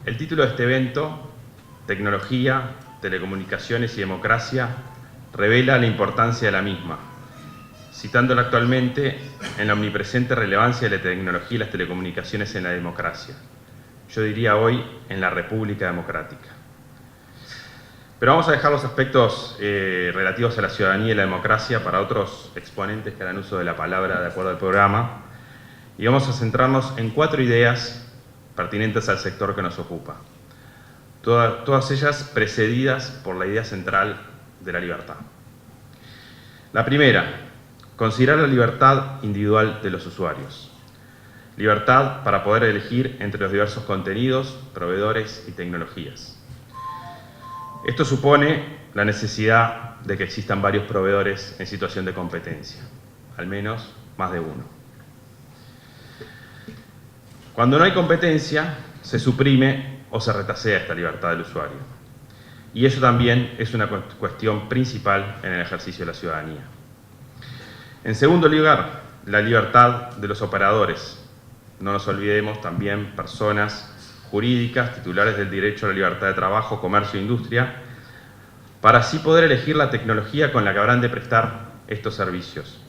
El título de este evento, Tecnología, Telecomunicaciones y Democracia, revela la importancia de la misma, citándola actualmente en la omnipresente relevancia de la tecnología y las telecomunicaciones en la democracia. Yo diría hoy en la República Democrática. Pero vamos a dejar los aspectos relativos a la ciudadanía y la democracia para otros exponentes que harán uso de la palabra de acuerdo al programa, y vamos a centrarnos en 4 ideas pertinentes al sector que nos ocupa, todas ellas precedidas por la idea central de la libertad. La primera, considerar la libertad individual de los usuarios. Libertad para poder elegir entre los diversos contenidos, proveedores y tecnologías. Esto supone la necesidad de que existan varios proveedores en situación de competencia, al menos más de uno. Cuando no hay competencia, se suprime o se retasea esta libertad del usuario. Y eso también es una cuestión principal en el ejercicio de la ciudadanía. En segundo lugar, la libertad de los operadores. No nos olvidemos también personas jurídicas titulares del derecho a la libertad de trabajo, comercio e industria, para así poder elegir la tecnología con la que habrán de prestar estos servicios,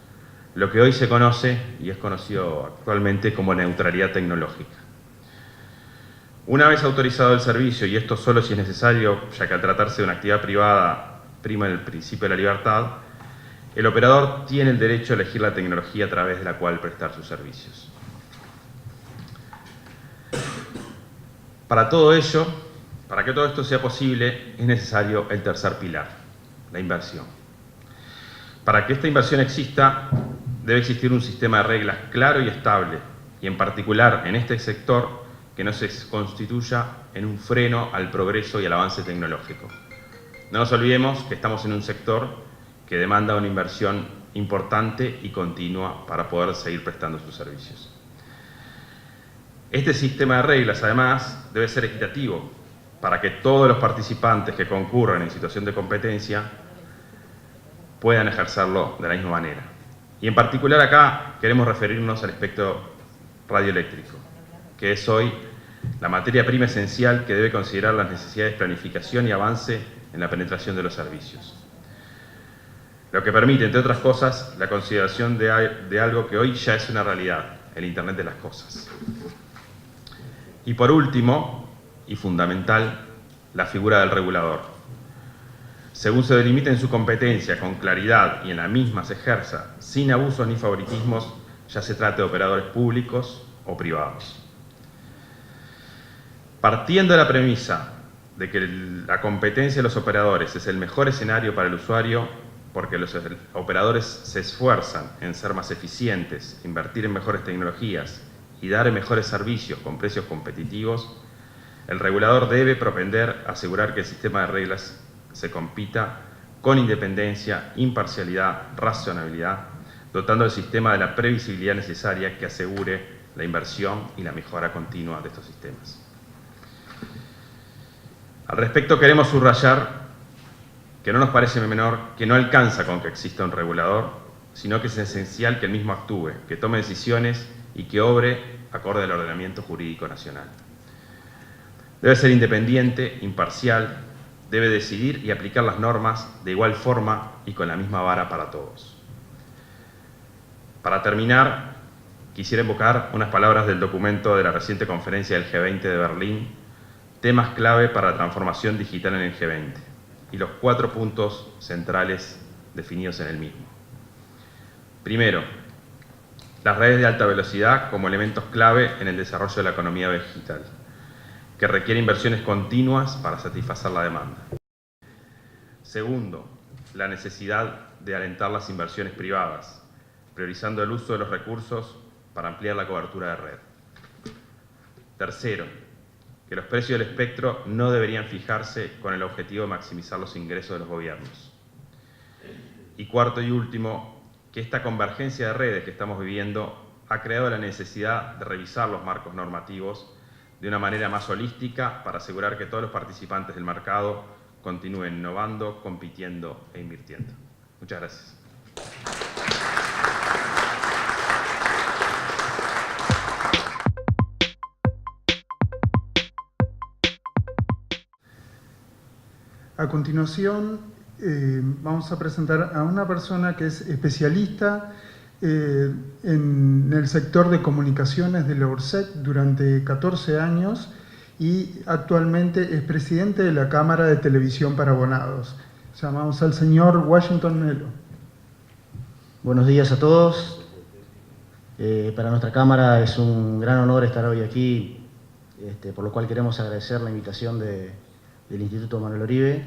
lo que hoy se conoce y es conocido actualmente como neutralidad tecnológica. Una vez autorizado el servicio, y esto solo si es necesario, ya que al tratarse de una actividad privada prima el principio de la libertad, el operador tiene el derecho a elegir la tecnología a través de la cual prestar sus servicios. Para todo ello, para que todo esto sea posible, es necesario el tercer pilar, la inversión. Para que esta inversión exista, debe existir un sistema de reglas claro y estable, y en particular en este sector, que no se constituya en un freno al progreso y al avance tecnológico. No nos olvidemos que estamos en un sector que demanda una inversión importante y continua para poder seguir prestando sus servicios. Este sistema de reglas, además, debe ser equitativo para que todos los participantes que concurran en situación de competencia puedan ejercerlo de la misma manera. Y en particular acá queremos referirnos al espectro radioeléctrico, que es hoy la materia prima esencial que debe considerar las necesidades de planificación y avance en la penetración de los servicios. Lo que permite, entre otras cosas, la consideración de algo que hoy ya es una realidad, el Internet de las cosas. Y por último, y fundamental, la figura del regulador. Según se delimite en su competencia con claridad y en la misma se ejerza sin abusos ni favoritismos, ya se trate de operadores públicos o privados. Partiendo de la premisa de que la competencia de los operadores es el mejor escenario para el usuario, porque los operadores se esfuerzan en ser más eficientes, invertir en mejores tecnologías y dar mejores servicios con precios competitivos, el regulador debe propender a asegurar que el sistema de reglas se compita con independencia, imparcialidad, razonabilidad, dotando el sistema de la previsibilidad necesaria que asegure la inversión y la mejora continua de estos sistemas. Al respecto queremos subrayar que no nos parece menor que no alcanza con que exista un regulador, sino que es esencial que el mismo actúe, que tome decisiones y que obre acorde al ordenamiento jurídico nacional. Debe ser independiente, imparcial, debe decidir y aplicar las normas de igual forma y con la misma vara para todos. Para terminar, quisiera invocar unas palabras del documento de la reciente conferencia del G20 de Berlín, temas clave para la transformación digital en el G20, y los 4 puntos centrales definidos en el mismo. Primero, las redes de alta velocidad como elementos clave en el desarrollo de la economía digital, que requiere inversiones continuas para satisfacer la demanda. Segundo, la necesidad de alentar las inversiones privadas, priorizando el uso de los recursos para ampliar la cobertura de red. Tercero, que los precios del espectro no deberían fijarse con el objetivo de maximizar los ingresos de los gobiernos. Y cuarto y último, que esta convergencia de redes que estamos viviendo ha creado la necesidad de revisar los marcos normativos de una manera más holística para asegurar que todos los participantes del mercado continúen innovando, compitiendo e invirtiendo. Muchas gracias.
A continuación, vamos a presentar a una persona que es especialista en el sector de comunicaciones de la ORSEC durante 14 años y actualmente es presidente de la Cámara de Televisión para Abonados. Llamamos al señor Washington Melo.
Buenos días a todos. Para nuestra Cámara es un gran honor estar hoy aquí, por lo cual queremos agradecer la invitación del Instituto Manuel Oribe,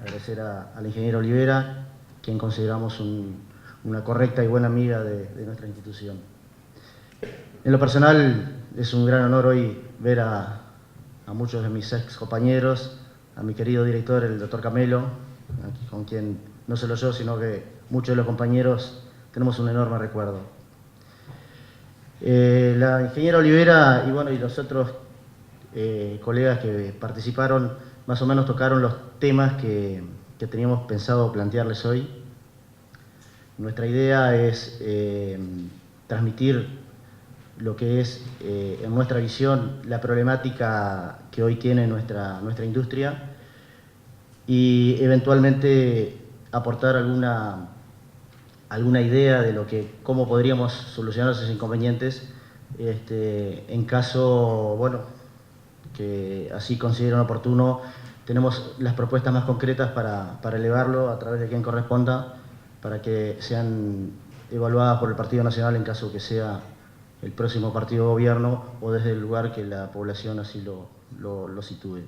agradecer al ingeniero Olivera, quien consideramos una correcta y buena amiga de nuestra institución. En lo personal es un gran honor hoy ver a muchos de mis ex compañeros, a mi querido director, el doctor Camelo, con quien no solo yo, sino que muchos de los compañeros tenemos un enorme recuerdo. La ingeniera Olivera y los otros colegas que participaron más o menos tocaron los temas que teníamos pensado plantearles hoy. Nuestra idea es transmitir lo que es, en nuestra visión, la problemática que hoy tiene nuestra industria y eventualmente aportar alguna idea de cómo podríamos solucionar esos inconvenientes en caso, que así consideren oportuno. Tenemos las propuestas más concretas para elevarlo a través de quien corresponda, para que sean evaluadas por el Partido Nacional en caso que sea el próximo partido de gobierno o desde el lugar que la población así lo sitúe.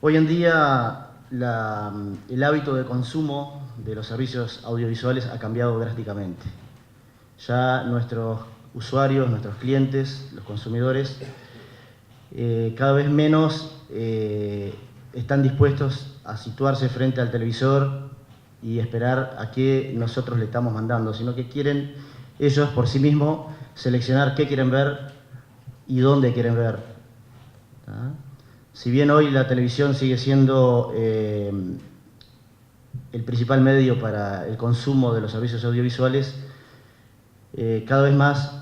Hoy en día el hábito de consumo de los servicios audiovisuales ha cambiado drásticamente. Ya nuestros usuarios, nuestros clientes, los consumidores, cada vez menos están dispuestos a situarse frente al televisor y esperar a qué nosotros le estamos mandando, sino que quieren ellos por sí mismos seleccionar qué quieren ver y dónde quieren ver. Si bien hoy la televisión sigue siendo el principal medio para el consumo de los servicios audiovisuales, cada vez más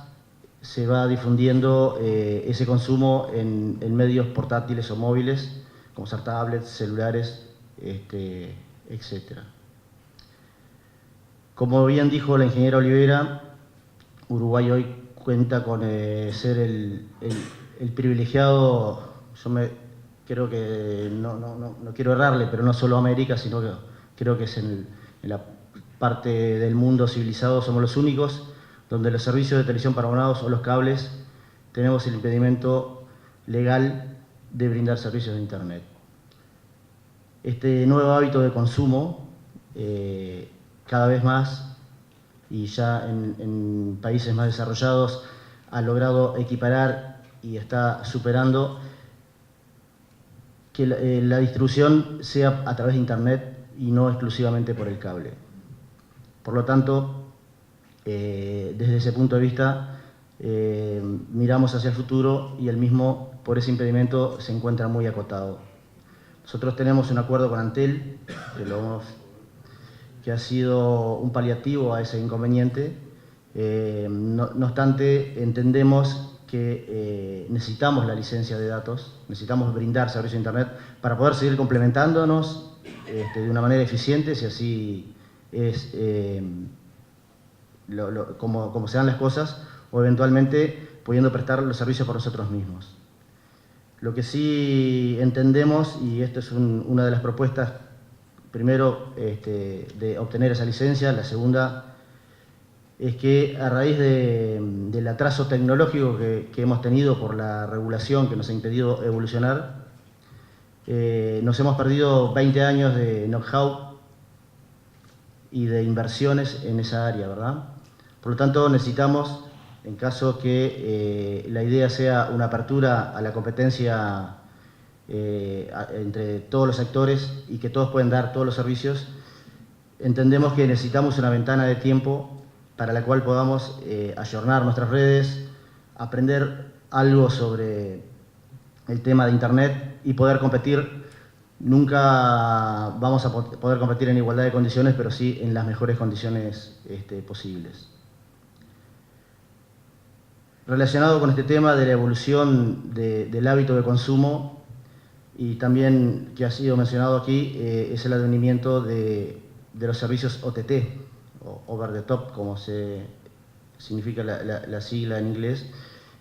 se va difundiendo ese consumo en medios portátiles o móviles, como ser tablets, celulares, etc. Como bien dijo la ingeniera Olivera, Uruguay hoy cuenta con ser el privilegiado, creo que no quiero errarle, pero no solo América, sino que creo que es en la parte del mundo civilizado, somos los únicos donde los servicios de televisión para abonados o los cables tenemos el impedimento legal de brindar servicios de Internet. Este nuevo hábito de consumo, cada vez más, y ya en países más desarrollados, ha logrado equiparar y está superando que la distribución sea a través de Internet y no exclusivamente por el cable. Por lo tanto, desde ese punto de vista, miramos hacia el futuro y el mismo, por ese impedimento, se encuentra muy acotado. Nosotros tenemos un acuerdo con Antel, que ha sido un paliativo a ese inconveniente. No obstante, entendemos que necesitamos la licencia de datos, necesitamos brindar servicio de Internet para poder seguir complementándonos de una manera eficiente, si así es como se dan las cosas, o eventualmente pudiendo prestar los servicios por nosotros mismos. Lo que sí entendemos, y esto es una de las propuestas, primero, de obtener esa licencia, la segunda es que a raíz del atraso tecnológico que hemos tenido por la regulación que nos ha impedido evolucionar, nos hemos perdido 20 años de know-how y de inversiones en esa área, ¿verdad? Por lo tanto, necesitamos, en caso que la idea sea una apertura a la competencia entre todos los sectores y que todos pueden dar todos los servicios, entendemos que necesitamos una ventana de tiempo para la cual podamos ayornar nuestras redes, aprender algo sobre el tema de Internet y poder competir. Nunca vamos a poder competir en igualdad de condiciones, pero sí en las mejores condiciones posibles. Relacionado con este tema de la evolución del hábito de consumo, y también que ha sido mencionado aquí, es el advenimiento de los servicios OTT, o Over the Top, como significa la sigla en inglés,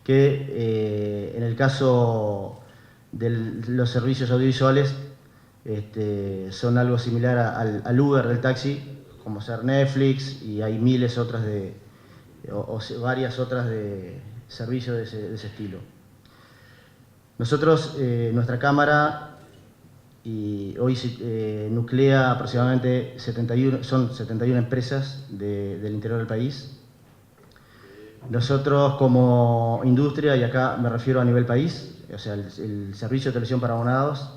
que en el caso de los servicios audiovisuales son algo similar al Uber del taxi, como ser Netflix, y hay miles otras o varias otras de servicios de ese estilo. Nosotros, nuestra Cámara, y hoy nuclea aproximadamente 71 empresas del interior del país. Nosotros como industria, y acá me refiero a nivel país, o sea, el servicio de televisión para abonados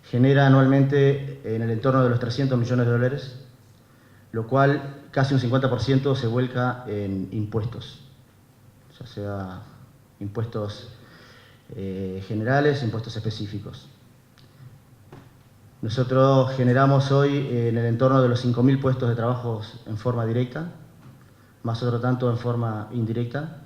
genera anualmente en el entorno de los 300 millones de dólares, lo cual casi un 50% se vuelca en impuestos, ya sea impuestos generales, impuestos específicos. Nosotros generamos hoy en el entorno de los 5.000 puestos de trabajo en forma directa, más otro tanto en forma indirecta.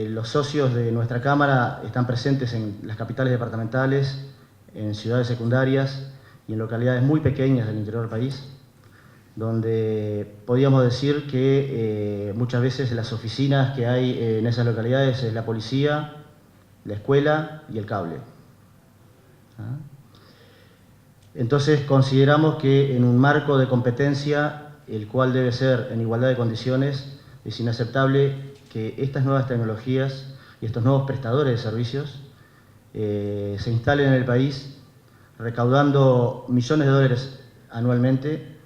Los socios de nuestra Cámara están presentes en las capitales departamentales, en ciudades secundarias y en localidades muy pequeñas del interior del país, donde podríamos decir que muchas veces las oficinas que hay en esas localidades es la policía, la escuela y el cable. Entonces consideramos que en un marco de competencia, el cual debe ser en igualdad de condiciones, es inaceptable que estas nuevas tecnologías y estos nuevos prestadores de servicios se instalen en el país recaudando millones de dólares anualmente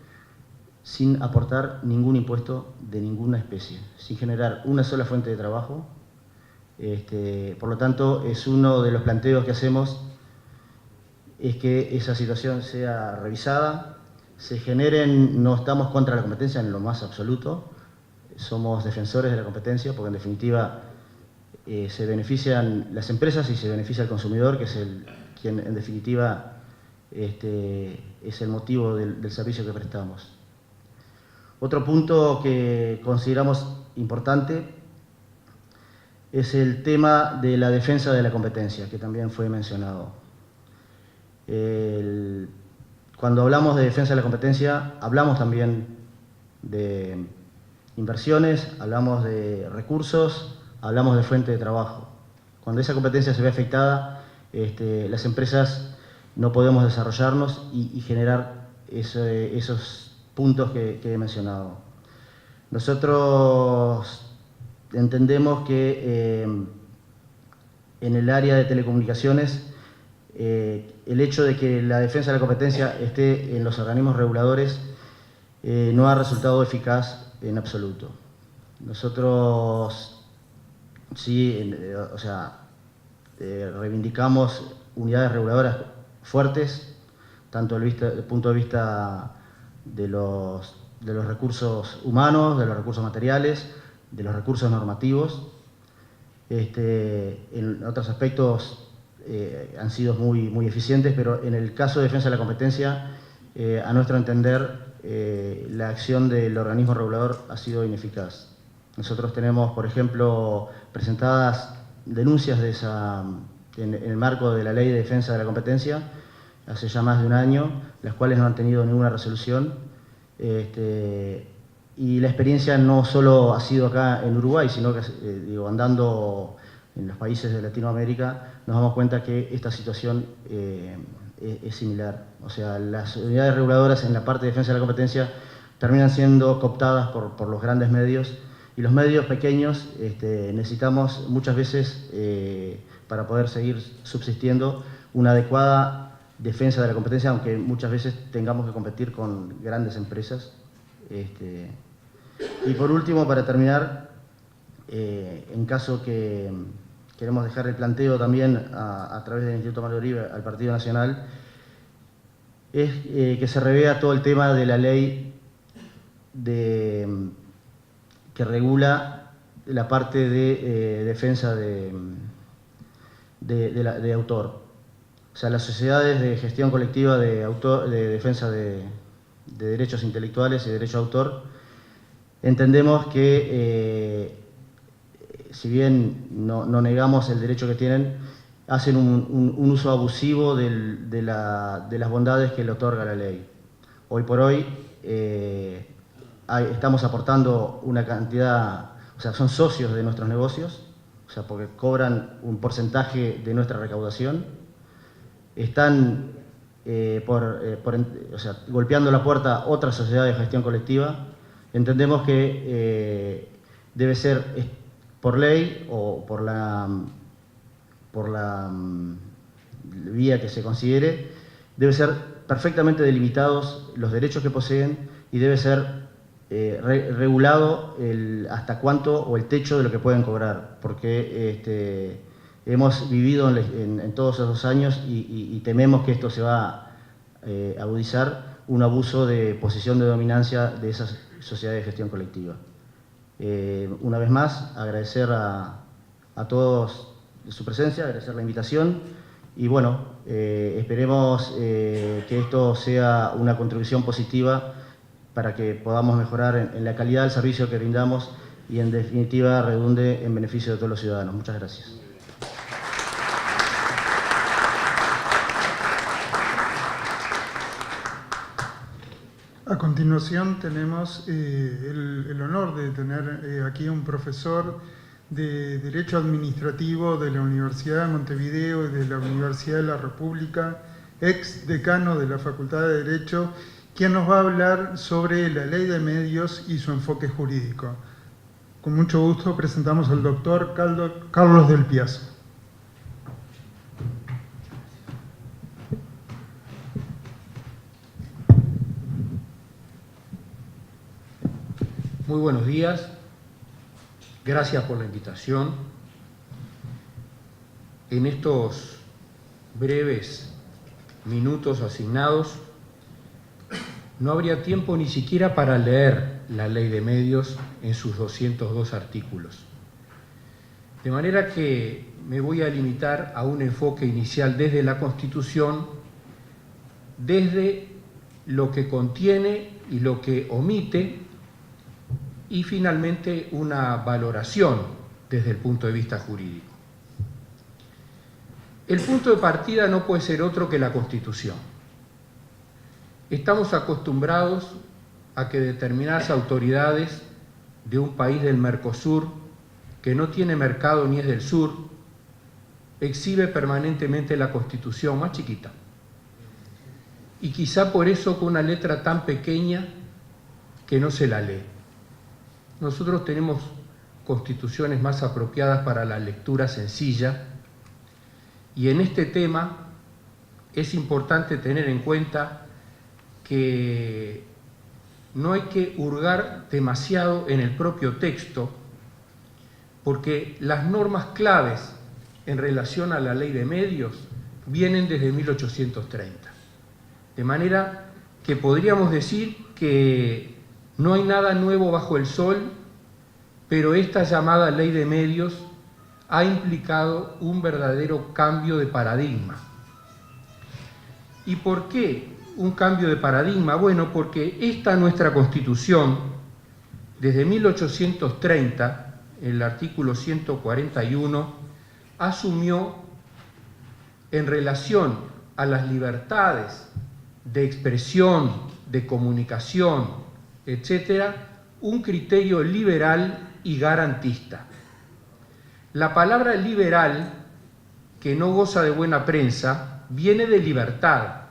sin aportar ningún impuesto de ninguna especie, sin generar una sola fuente de trabajo. Por lo tanto, es uno de los planteos que hacemos, es que esa situación sea revisada, se generen, no estamos contra la competencia en lo más absoluto, somos defensores de la competencia porque en definitiva se benefician las empresas y se beneficia el consumidor, que es quien en definitiva es el motivo del servicio que prestamos. Otro punto que consideramos importante es el tema de la defensa de la competencia, que también fue mencionado. Cuando hablamos de defensa de la competencia, hablamos también de inversiones, hablamos de recursos, hablamos de fuente de trabajo. Cuando esa competencia se ve afectada, las empresas no podemos desarrollarnos y generar esos puntos que he mencionado. Nosotros entendemos que en el área de telecomunicaciones el hecho de que la defensa de la competencia esté en los organismos reguladores no ha resultado eficaz en absoluto. Nosotros sí, reivindicamos unidades reguladoras fuertes, tanto desde el punto de vista de los recursos humanos, de los recursos materiales, de los recursos normativos. En otros aspectos han sido muy eficientes, pero en el caso de defensa de la competencia, a nuestro entender, la acción del organismo regulador ha sido ineficaz. Nosotros tenemos, por ejemplo, presentadas denuncias en el marco de la Ley de Defensa de la Competencia hace ya más de un año, las cuales no han tenido ninguna resolución. Y la experiencia no solo ha sido acá en Uruguay, sino que andando en los países de Latinoamérica nos damos cuenta que esta situación es similar. O sea, las unidades reguladoras en la parte de defensa de la competencia terminan siendo cooptadas por los grandes medios, y los medios pequeños necesitamos muchas veces, para poder seguir subsistiendo, una adecuada defensa de la competencia, aunque muchas veces tengamos que competir con grandes empresas. Y por último, para terminar, en caso que queremos dejar el planteo también a través del Instituto Manuel Oribe al Partido Nacional, es que se revea todo el tema de la ley que regula la parte de defensa de autor. O sea, las sociedades de gestión colectiva de defensa de derechos intelectuales y derecho de autor, entendemos que, si bien no negamos el derecho que tienen, hacen un uso abusivo de las bondades que le otorga la ley. Hoy por hoy estamos aportando una cantidad, o sea, son socios de nuestros negocios, o sea, porque cobran un porcentaje de nuestra recaudación, están golpeando la puerta a otra sociedad de gestión colectiva. Entendemos que debe ser por ley o por la vía que se considere, debe ser perfectamente delimitados los derechos que poseen y debe ser regulado hasta cuánto o el techo de lo que pueden cobrar, porque hemos vivido en todos esos años y tememos que esto se va a agudizar, un abuso de posición de dominancia de esas sociedades de gestión colectiva. Una vez más, agradecer a todos su presencia, agradecer la invitación y bueno, esperemos que esto sea una contribución positiva para que podamos mejorar en la calidad del servicio que brindamos y en definitiva redunde en beneficio de todos los ciudadanos. Muchas gracias.
A continuación tenemos el honor de tener aquí a un profesor de Derecho Administrativo de la Universidad de Montevideo y de la Universidad de la República, ex decano de la Facultad de Derecho, quien nos va a hablar sobre la ley de medios y su enfoque jurídico. Con mucho gusto presentamos al doctor Carlos Del Piazzo.
Muy buenos días, gracias por la invitación. En estos breves minutos asignados, no habría tiempo ni siquiera para leer la Ley de Medios en sus 202 artículos. De manera que me voy a limitar a un enfoque inicial desde la Constitución, desde lo que contiene y lo que omite, y finalmente una valoración desde el punto de vista jurídico. El punto de partida no puede ser otro que la Constitución. Estamos acostumbrados a que determinadas autoridades de un país del Mercosur, que no tiene mercado ni es del sur, exhibe permanentemente la Constitución más chiquita. Y quizá por eso con una letra tan pequeña que no se la lee. Nosotros tenemos constituciones más apropiadas para la lectura sencilla y en este tema es importante tener en cuenta que no hay que hurgar demasiado en el propio texto porque las normas claves en relación a la ley de medios vienen desde 1830. De manera que podríamos decir que no hay nada nuevo bajo el sol, pero esta llamada ley de medios ha implicado un verdadero cambio de paradigma. ¿Y por qué un cambio de paradigma? Bueno, porque esta nuestra Constitución, desde 1830, el artículo 141, asumió en relación a las libertades de expresión, de comunicación, etcétera, un criterio liberal y garantista. La palabra liberal, que no goza de buena prensa, viene de libertad.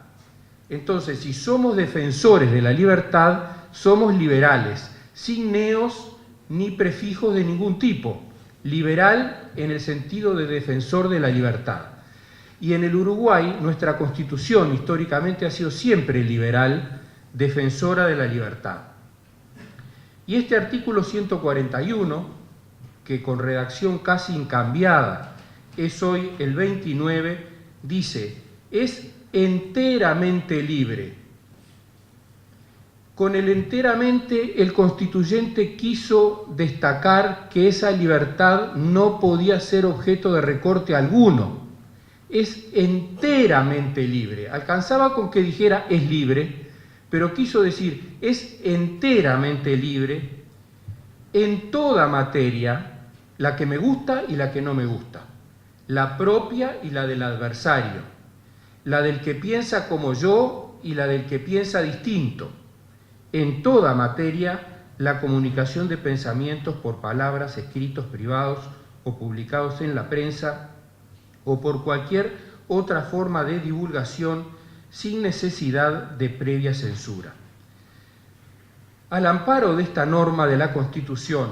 Entonces, si somos defensores de la libertad, somos liberales, sin neos ni prefijos de ningún tipo. Liberal en el sentido de defensor de la libertad. Y en el Uruguay, nuestra Constitución históricamente ha sido siempre liberal, defensora de la libertad. Y este artículo 141, que con redacción casi incambiada es hoy el 29, dice: es enteramente libre. Con el enteramente, el constituyente quiso destacar que esa libertad no podía ser objeto de recorte alguno. Es enteramente libre. Alcanzaba con que dijera es libre, pero quiso decir es enteramente libre en toda materia, la que me gusta y la que no me gusta, la propia y la del adversario, la del que piensa como yo y la del que piensa distinto. En toda materia, la comunicación de pensamientos por palabras, escritos privados o publicados en la prensa o por cualquier otra forma de divulgación sin necesidad de previa censura. Al amparo de esta norma de la Constitución,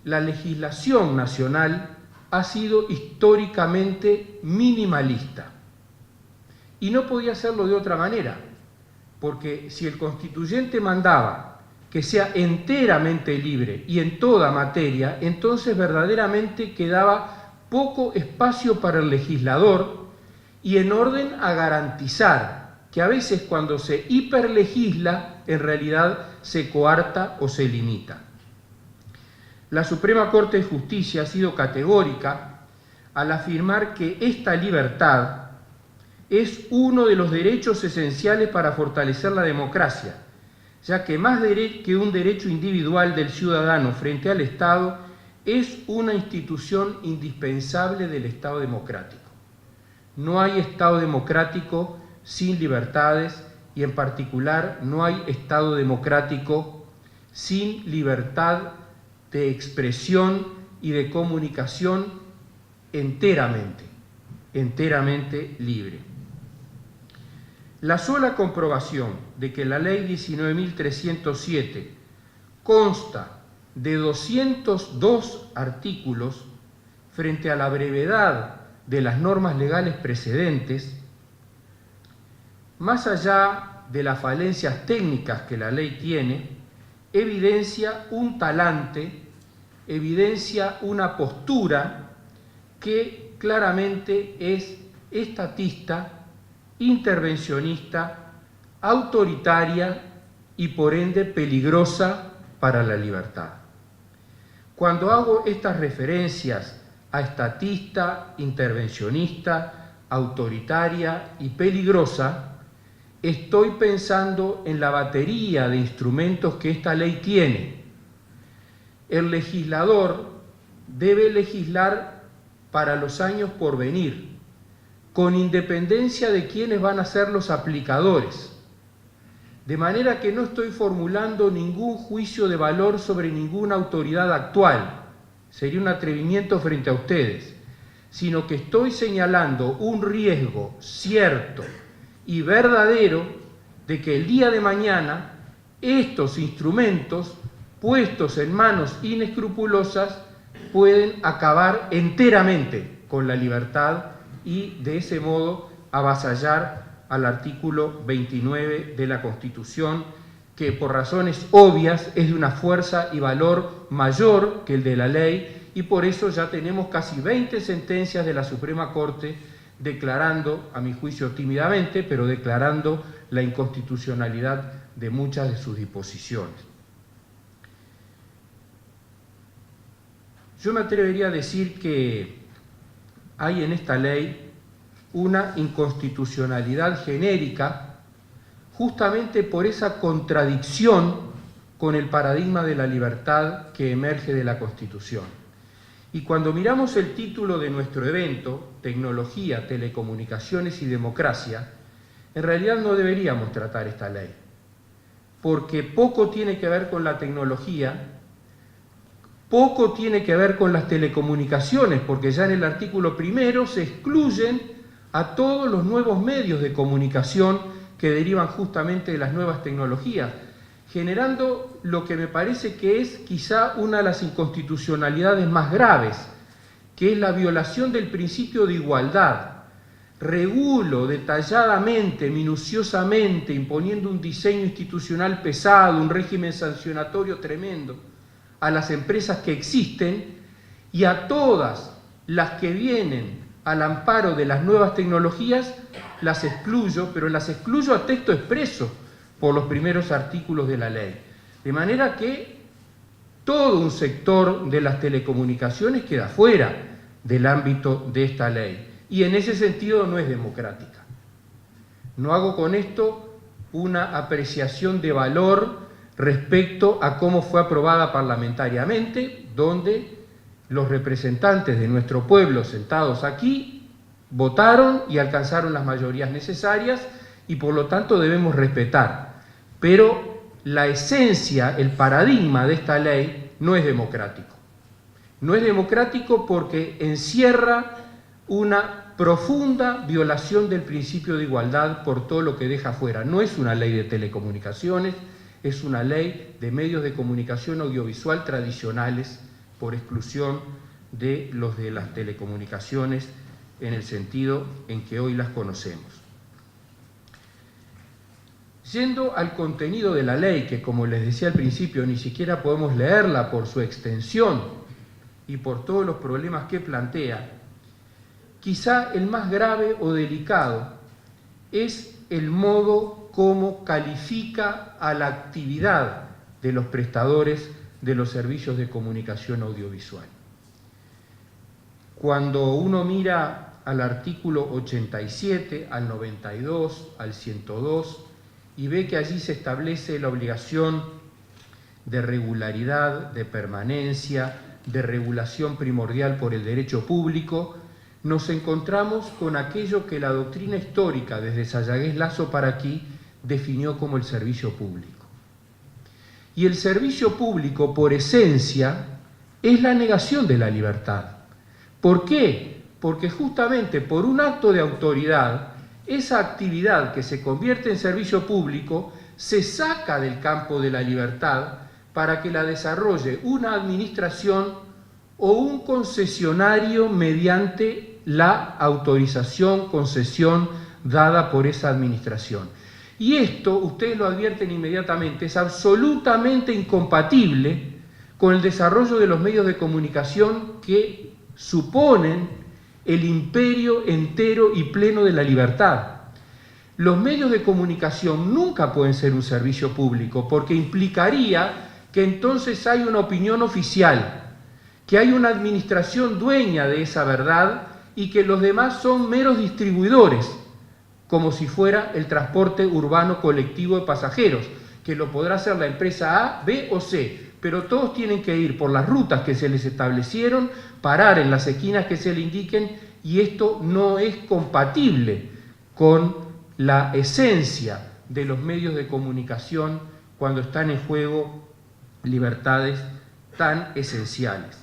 la legislación nacional ha sido históricamente minimalista. Y no podía hacerlo de otra manera, porque si el constituyente mandaba que sea enteramente libre y en toda materia, entonces verdaderamente quedaba poco espacio para el legislador y en orden a garantizar que a veces cuando se hiperlegisla, en realidad se coarta o se limita. La Suprema Corte de Justicia ha sido categórica al afirmar que esta libertad es uno de los derechos esenciales para fortalecer la democracia, ya que más que un derecho individual del ciudadano frente al Estado, es una institución indispensable del Estado democrático. No hay Estado democrático sin libertades y en particular no hay Estado democrático sin libertad de expresión y de comunicación enteramente libre. La sola comprobación de que la Ley 19.307 consta de 202 artículos frente a la brevedad de las normas legales precedentes, más allá de las falencias técnicas que la ley tiene, evidencia un talante, evidencia una postura que claramente es estatista, intervencionista, autoritaria y por ende peligrosa para la libertad. Cuando hago estas referencias a estatista, intervencionista, autoritaria y peligrosa, estoy pensando en la batería de instrumentos que esta ley tiene. El legislador debe legislar para los años por venir, con independencia de quiénes van a ser los aplicadores. De manera que no estoy formulando ningún juicio de valor sobre ninguna autoridad actual, sería un atrevimiento frente a ustedes, sino que estoy señalando un riesgo cierto y verdadero de que el día de mañana estos instrumentos puestos en manos inescrupulosas pueden acabar enteramente con la libertad y de ese modo avasallar al artículo 29 de la Constitución, que por razones obvias es de una fuerza y valor mayor que el de la ley, y por eso ya tenemos casi 20 sentencias de la Suprema Corte declarando, a mi juicio tímidamente, pero declarando la inconstitucionalidad de muchas de sus disposiciones. Yo me atrevería a decir que hay en esta ley una inconstitucionalidad genérica justamente por esa contradicción con el paradigma de la libertad que emerge de la Constitución. Y cuando miramos el título de nuestro evento, Tecnología, Telecomunicaciones y Democracia, en realidad no deberíamos tratar esta ley, porque poco tiene que ver con la tecnología, poco tiene que ver con las telecomunicaciones, porque ya en el artículo primero se excluyen a todos los nuevos medios de comunicación que derivan justamente de las nuevas tecnologías, generando lo que me parece que es quizá una de las inconstitucionalidades más graves, que es la violación del principio de igualdad. Regulo detalladamente, minuciosamente, imponiendo un diseño institucional pesado, un régimen sancionatorio tremendo a las empresas que existen, y a todas las que vienen al amparo de las nuevas tecnologías las excluyo, pero las excluyo a texto expreso por los primeros artículos de la ley. De manera que todo un sector de las telecomunicaciones queda fuera del ámbito de esta ley, y en ese sentido no es democrática. No hago con esto una apreciación de valor respecto a cómo fue aprobada parlamentariamente, donde los representantes de nuestro pueblo sentados aquí votaron y alcanzaron las mayorías necesarias, y por lo tanto debemos respetar. Pero la esencia, el paradigma de esta ley no es democrático. No es democrático porque encierra una profunda violación del principio de igualdad por todo lo que deja fuera. No es una ley de telecomunicaciones, es una ley de medios de comunicación audiovisual tradicionales, por exclusión de los de las telecomunicaciones en el sentido en que hoy las conocemos. Yendo al contenido de la ley, que como les decía al principio, ni siquiera podemos leerla por su extensión y por todos los problemas que plantea, quizá el más grave o delicado es el modo como califica a la actividad de los prestadores de los servicios de comunicación audiovisual. Cuando uno mira al artículo 87, al 92, al 102, y ve que allí se establece la obligación de regularidad, de permanencia, de regulación primordial por el derecho público, nos encontramos con aquello que la doctrina histórica, desde Sayagués Lazo para aquí, definió como el servicio público. Y el servicio público, por esencia, es la negación de la libertad. ¿Por qué? Porque justamente por un acto de autoridad, esa actividad que se convierte en servicio público se saca del campo de la libertad para que la desarrolle una administración o un concesionario mediante la autorización, concesión dada por esa administración. Y esto, ustedes lo advierten inmediatamente, es absolutamente incompatible con el desarrollo de los medios de comunicación que suponen el imperio entero y pleno de la libertad. Los medios de comunicación nunca pueden ser un servicio público, porque implicaría que entonces hay una opinión oficial, que hay una administración dueña de esa verdad y que los demás son meros distribuidores, como si fuera el transporte urbano colectivo de pasajeros, que lo podrá hacer la empresa A, B o C, pero todos tienen que ir por las rutas que se les establecieron, parar en las esquinas que se le indiquen, y esto no es compatible con la esencia de los medios de comunicación cuando están en juego libertades tan esenciales.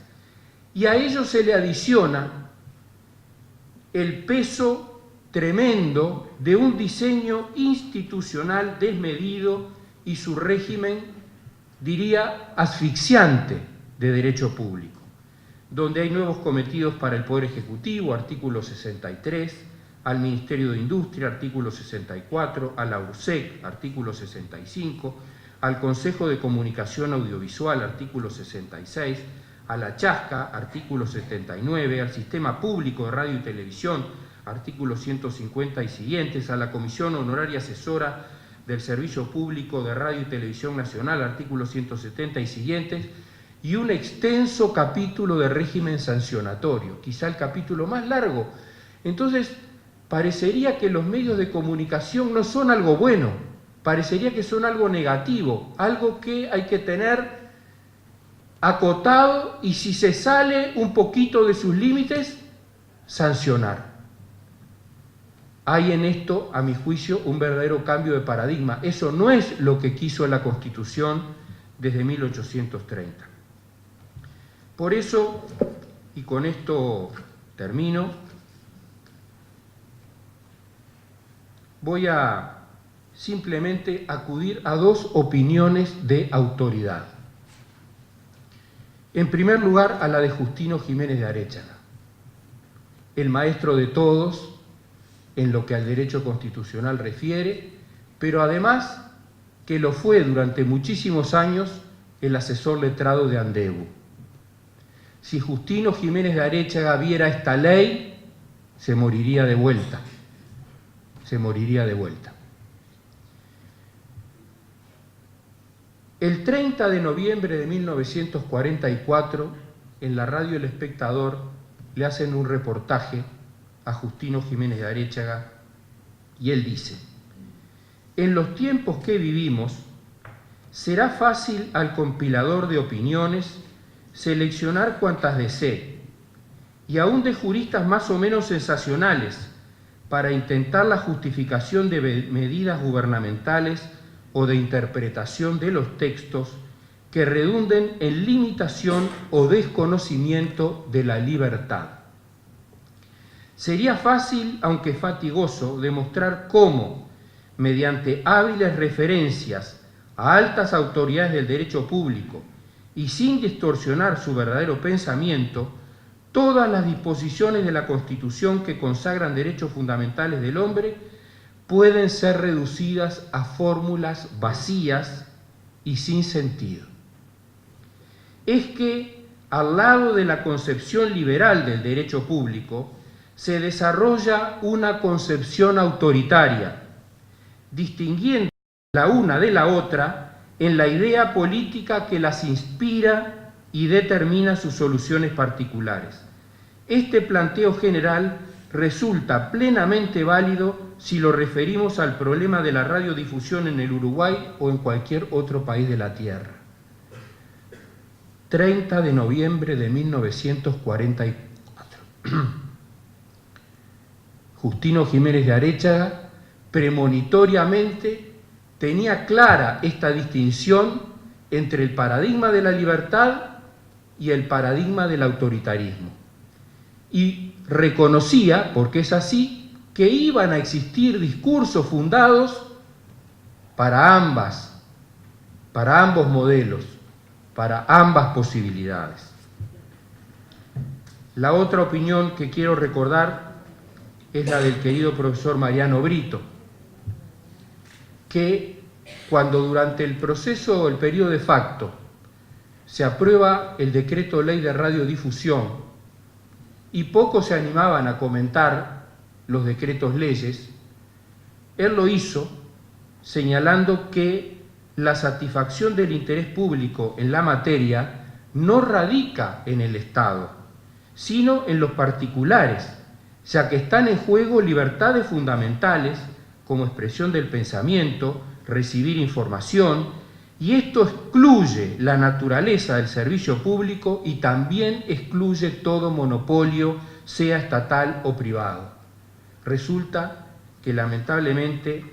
Y a ello se le adiciona el peso tremendo de un diseño institucional desmedido y su régimen, diría, asfixiante de derecho público, donde hay nuevos cometidos para el Poder Ejecutivo, artículo 63, al Ministerio de Industria, artículo 64, a la URSEC, artículo 65, al Consejo de Comunicación Audiovisual, artículo 66, a la Chasca, artículo 79, al Sistema Público de Radio y Televisión, artículo 150 y siguientes, a la Comisión Honoraria Asesora del Servicio Público de Radio y Televisión Nacional, artículo 170 y siguientes, y un extenso capítulo de régimen sancionatorio, quizá el capítulo más largo. Entonces, parecería que los medios de comunicación no son algo bueno, parecería que son algo negativo, algo que hay que tener acotado y si se sale un poquito de sus límites, sancionar. Hay en esto, a mi juicio, un verdadero cambio de paradigma. Eso no es lo que quiso la Constitución desde 1830. Por eso, y con esto termino, voy a simplemente acudir a dos opiniones de autoridad. En primer lugar, a la de Justino Jiménez de Aréchaga, el maestro de todos en lo que al derecho constitucional refiere, pero además que lo fue durante muchísimos años el asesor letrado de Andebu. Si Justino Jiménez de Aréchaga viera esta ley, se moriría de vuelta. Se moriría de vuelta. El 30 de noviembre de 1944, en la radio El Espectador, le hacen un reportaje a Justino Jiménez de Aréchaga y él dice: en los tiempos que vivimos, será fácil al compilador de opiniones seleccionar cuantas desee, y aún de juristas más o menos sensacionales, para intentar la justificación de medidas gubernamentales o de interpretación de los textos que redunden en limitación o desconocimiento de la libertad. Sería fácil, aunque fatigoso, demostrar cómo, mediante hábiles referencias a altas autoridades del derecho público y sin distorsionar su verdadero pensamiento, todas las disposiciones de la Constitución que consagran derechos fundamentales del hombre pueden ser reducidas a fórmulas vacías y sin sentido. Es que, al lado de la concepción liberal del derecho público, se desarrolla una concepción autoritaria, distinguiendo la una de la otra en la idea política que las inspira y determina sus soluciones particulares. Este planteo general resulta plenamente válido si lo referimos al problema de la radiodifusión en el Uruguay o en cualquier otro país de la Tierra. 30 de noviembre de 1944. Justino Jiménez de Aréchaga premonitoriamente tenía clara esta distinción entre el paradigma de la libertad y el paradigma del autoritarismo. Y reconocía, porque es así, que iban a existir discursos fundados para ambos modelos, para ambas posibilidades. La otra opinión que quiero recordar es la del querido profesor Mariano Brito, que cuando durante el proceso, el periodo de facto, se aprueba el decreto ley de radiodifusión y pocos se animaban a comentar los decretos leyes, él lo hizo señalando que la satisfacción del interés público en la materia no radica en el Estado, sino en los particulares, ya que están en juego libertades fundamentales como expresión del pensamiento, recibir información, y esto excluye la naturaleza del servicio público y también excluye todo monopolio, sea estatal o privado. Resulta que lamentablemente,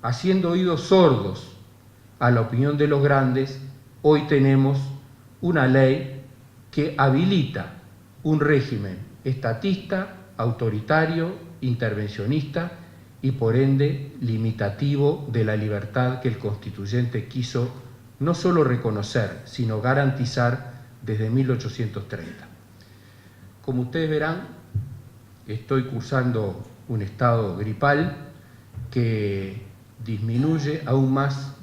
haciendo oídos sordos a la opinión de los grandes, hoy tenemos una ley que habilita un régimen estatista, autoritario, intervencionista y por ende limitativo de la libertad que el constituyente quiso no solo reconocer, sino garantizar desde 1830. Como ustedes verán, estoy cursando un estado gripal que disminuye aún más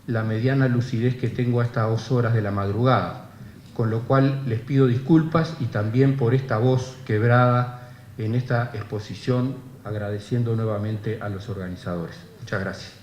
la mediana lucidez que tengo a estas 2 horas de la madrugada, con lo cual les pido disculpas y también por esta voz quebrada en esta exposición, agradeciendo nuevamente a los organizadores. Muchas gracias.